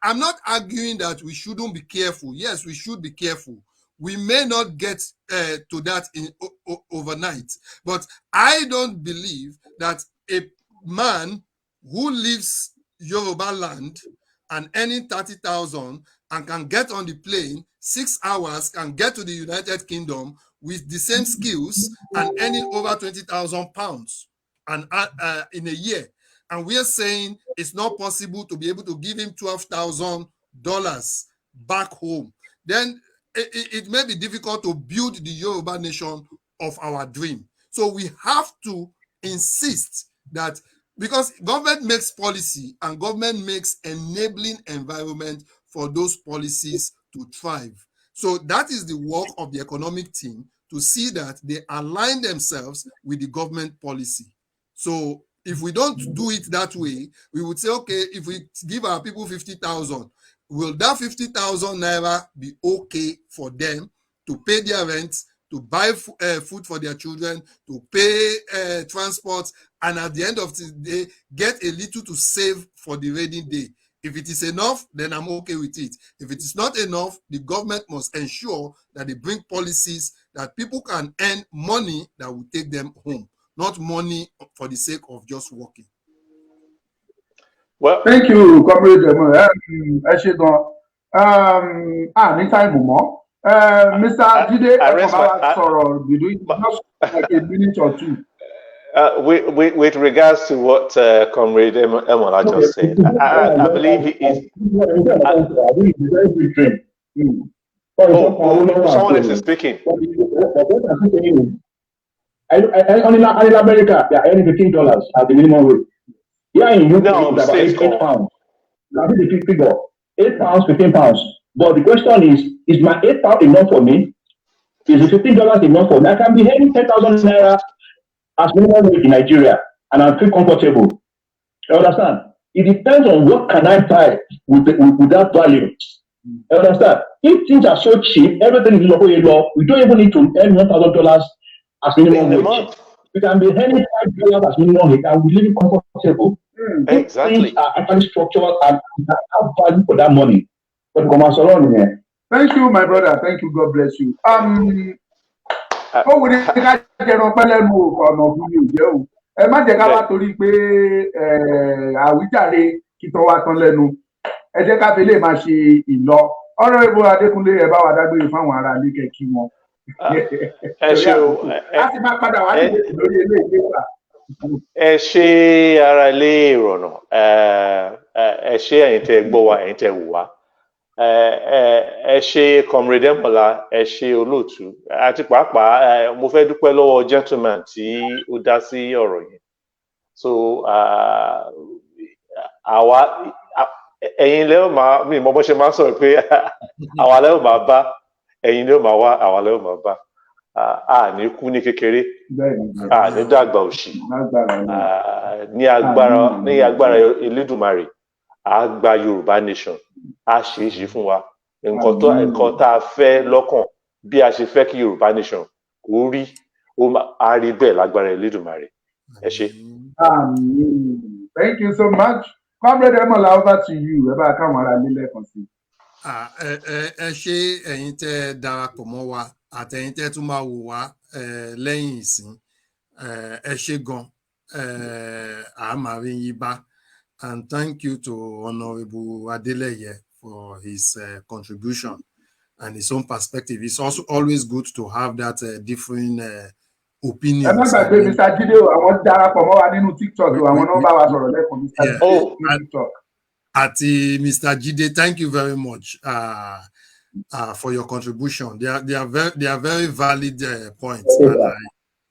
Speaker 4: I'm not arguing that we shouldn't be careful. Yes, we should be careful. We may not get to that overnight, but I don't believe that a man who lives Yoruba land and earning 30,000 and can get on the plane 6 hours, can get to the United Kingdom with the same skills and earning over 20,000 pounds and in a year. And we are saying it's not possible to be able to give him $12,000 back home. Then it may be difficult to build the Yoruba nation of our dream. So we have to insist that because government makes policy and government makes enabling environment for those policies to thrive. So that is the work of the economic team, to see that they align themselves with the government policy. So if we don't do it that way, we would say, okay, if we give our people 50,000, will that 50,000 naira be okay for them to pay their rent, to buy food for their children, to pay transport, and at the end of the day, get a little to save for the rainy day? If it is enough, then I'm okay with it. If it is not enough, the government must ensure that they bring policies that people can earn money that will take them home, not money for the sake of just working.
Speaker 3: Well, thank you, Comrade anytime more. Mr. Jide, just like a minute or two.
Speaker 5: With regards to what Comrade Emola just said, I believe he is. Someone else is speaking.
Speaker 6: Only in America, they are earning $15 at the minimum wage. Yeah, in UK,
Speaker 5: no,
Speaker 6: it's about £8. I think the figure £8, £15. But the question is my £8 enough for me? Is the $15 enough for me? I can be earning 10,000 naira as minimum wage in Nigeria, and I feel comfortable. You understand? It depends on what can I buy with that value. You understand? If things are so cheap, everything is local law, we don't even need to earn $1,000 as minimum wage. We can be earning $5 as minimum wage and we live comfortable.
Speaker 5: Exactly.
Speaker 6: Things are actually structural and have value for that money.
Speaker 3: Thank you, my brother. Thank you. God bless you. Ẹ má jẹ́ ká wá torí pé àwíjàre kí tó wá tán lẹ́nu. Ẹ jẹ́ ká fi lè máa ṣe ìlọ. Honorable Adékúnlé, ẹ bá wa dágbére fáwọn ará ilé kẹ́ kí wọn.
Speaker 5: Ẹ ṣé o.
Speaker 3: A ti máa padà wá lórí ilé ìgbésà.
Speaker 5: Ẹ ṣé ará ilé ìrọ̀nà. Ẹ ṣé ẹ̀yin tẹ́ gbọ́ wa, ẹ̀yin tẹ́ wò wá. Ẹ ṣé Comrade Emola, ẹ ṣé olóòtú, àti pàápàá mo fẹ́ dúpẹ́ lọ́wọ́ gentleman tí ó dá sí ọ̀rọ̀ yẹn. So àwa ẹ̀yin lẹ́yìn máa mi mọ bó ṣe máa ń sọ̀rọ̀ pé àwa lẹ́yìn máa bá, ẹ̀yin lẹ́yìn máa wá, àwa lẹ́yìn máa bá. A ní kú ní kékeré, a ní dàgbà òṣì, ní agbára Elédùmarè, a gba Yorùbá nation, a ṣe é ṣe fún wa nǹkan tá a fẹ́ lọ́kàn, bí a ṣe fẹ́ kí Yorùbá nation kó rí, a rí bẹ́ẹ̀ lágbára Elédùmarè. Ẹ ṣé.
Speaker 3: Thank you so much. Comrade Emola, over to you. Ẹ bá káwọn ará nílẹ̀ kan sí.
Speaker 4: Ẹ ṣé ẹ̀yin tẹ́ darapọ̀ mọ́ wa àtẹ̀yin tẹ́ tún máa wò wá lẹ́yìn ìsìn. Ẹ ṣé gan, a máa rí yín bá. And thank you to Honorable Adeleye for his contribution and his own perspective. It's also always good to have that different opinions.
Speaker 3: Ẹ má gbàgbé Mr. Jide, àwọn darapọ̀ mọ́ wa nínú TikTok, àwọn náà bá wa sọ̀rọ̀ lẹ́kùn Mr. Jide ní TikTok.
Speaker 4: Àti Mr. Jide, thank you very much for your contribution. They are very valid points,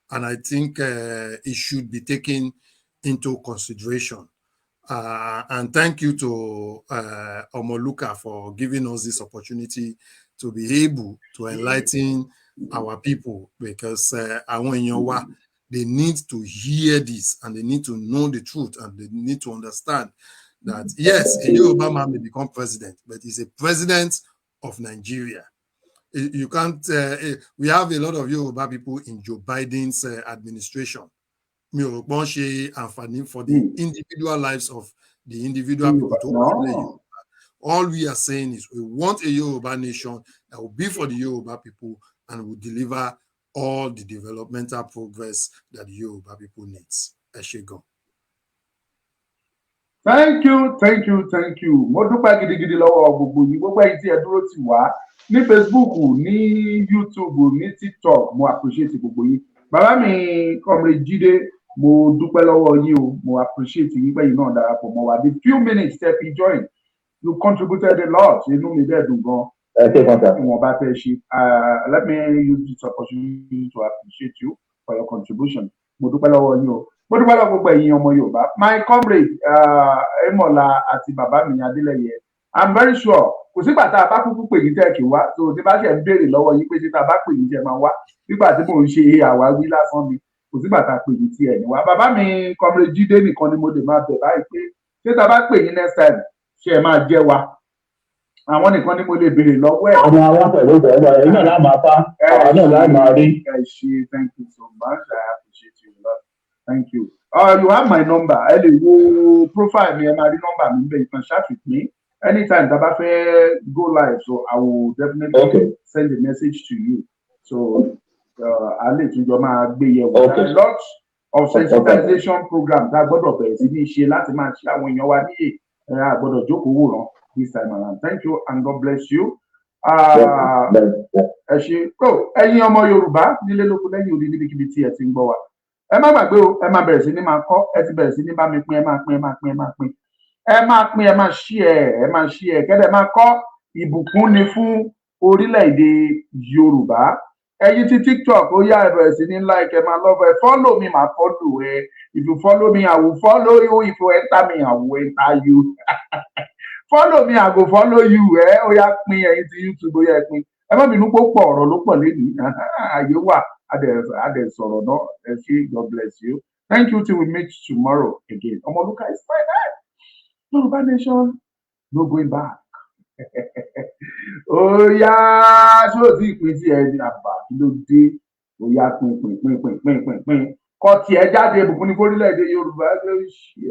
Speaker 4: and I think it should be taken into consideration. And thank you to Omoluka for giving us this opportunity to be able to enlighten our people, because they need to hear this and they need to know the truth and they need to understand that, yes, a Yoruba man may become president, but he's a president of Nigeria. You can't, we have a lot of Yoruba people in Joe Biden's administration. For the individual lives of the individual people. All we are saying is we want a Yoruba nation that will be for the Yoruba people and will deliver all the developmental progress that the Yoruba people needs. Eshegon.
Speaker 3: Thank you. Mo dúpẹ́ gidigidi lọ́wọ́ gbogbo yín, gbogbo ẹ̀yin tí ẹ dúró tì wá ní Facebook, ní YouTube, ní TikTok. Mo appreciate gbogbo yín. Bàbá mi Comrade Jide, mo dúpẹ́ lọ́wọ́ yín o, mo appreciate yín pé yín náà darapọ̀ mọ́ wa. The few minutes tẹ́ fi join, you contributed a lot. Inú mi dẹ̀ dùn gan. Ìwọ̀nba tẹ́ ṣe. Let me use this opportunity to appreciate you for your contribution. Mo dúpẹ́ lọ́wọ́ yín o. mo dúpẹ́ lọ́wọ́ gbogbo ẹ̀yin ọmọ Yorùbá my comrade Emola àti bàbá mi Adeleye I'm very sure kò sígbà tá a bá kúkú pè yín tẹ́ kí wá tó tí bá ṣe ń béèrè lọ́wọ́ yín pé tí tá a bá pè yín tẹ́ máa wá nígbà tí mò ń ṣe àwáwí lásán ni kò sígbà tá a pè yín tí ẹ̀ ní wá bàbá mi comrade Jídé nìkan ni mo lè máa bẹ̀ báyìí pé tí tá a bá pè yín next time ṣe ẹ máa jẹ́ wa àwọn nìkan ni mo lè béèrè lọ́wọ́ ẹ̀.
Speaker 6: ọmọ àwọn pẹ̀lú ìgbà ẹ̀yin náà láà máa bá àwọn náà láà máa rí.
Speaker 3: ẹ ṣé thank you so much I appreciate you a lot thank you. You have my number ẹ lè wo profile mi ẹ máa rí number mi bẹ́ẹ̀ you can chat with me anytime tá a bá fẹ́ go live so I will definitely send a message to you so a lè tún jọ máa gbé yẹ̀wò. There are lots of sensitization program tá a gbọ́dọ̀ bẹ̀rẹ̀ sí ní ṣe láti máa ṣe àwọn èèyàn wa níyè a gbọ́dọ̀ jókòó wòran this time around. Thank you and God bless you. Ẹ ṣé ẹ̀yin ọmọ Yorùbá nílé lóko lẹ́yìn odi níbikíbi tí ẹ ti ń gbọ́ wa ẹ má gbàgbé o ẹ máa bẹ̀rẹ̀ sí ní máa kọ́ ẹ ti bẹ̀rẹ̀ sí ní bá mi pín ẹ máa pín ẹ máa pín ẹ máa pín ẹ máa share kẹ́dẹ̀ máa kọ́ ìbùkún ni fún orílẹ̀-èdè Yorùbá ẹ̀yin tí TikTok ó yá ẹ bẹ̀rẹ̀ sí ní like ẹ máa love ẹ follow me máa follow ẹ if you follow me I will follow you if you enter me I will enter you follow me I go follow you ó yá pín ẹ̀yin tí YouTube ó yá pín ẹ má bínú pé ó pọ̀ ọ̀rọ̀ ló pọ̀ lẹ́nu àyè wà adẹ sọ̀rọ̀ náà ẹ ṣé God bless you thank you till we meet tomorrow again Omoluka is my name Yorùbá nation no going back ó yá ṣé o ti pín sí ẹni àbá kí ló dé ó yá pín kọ tiẹ̀ jáde ìbùkún ní fórílẹ̀-èdè Yorùbá ló ṣe.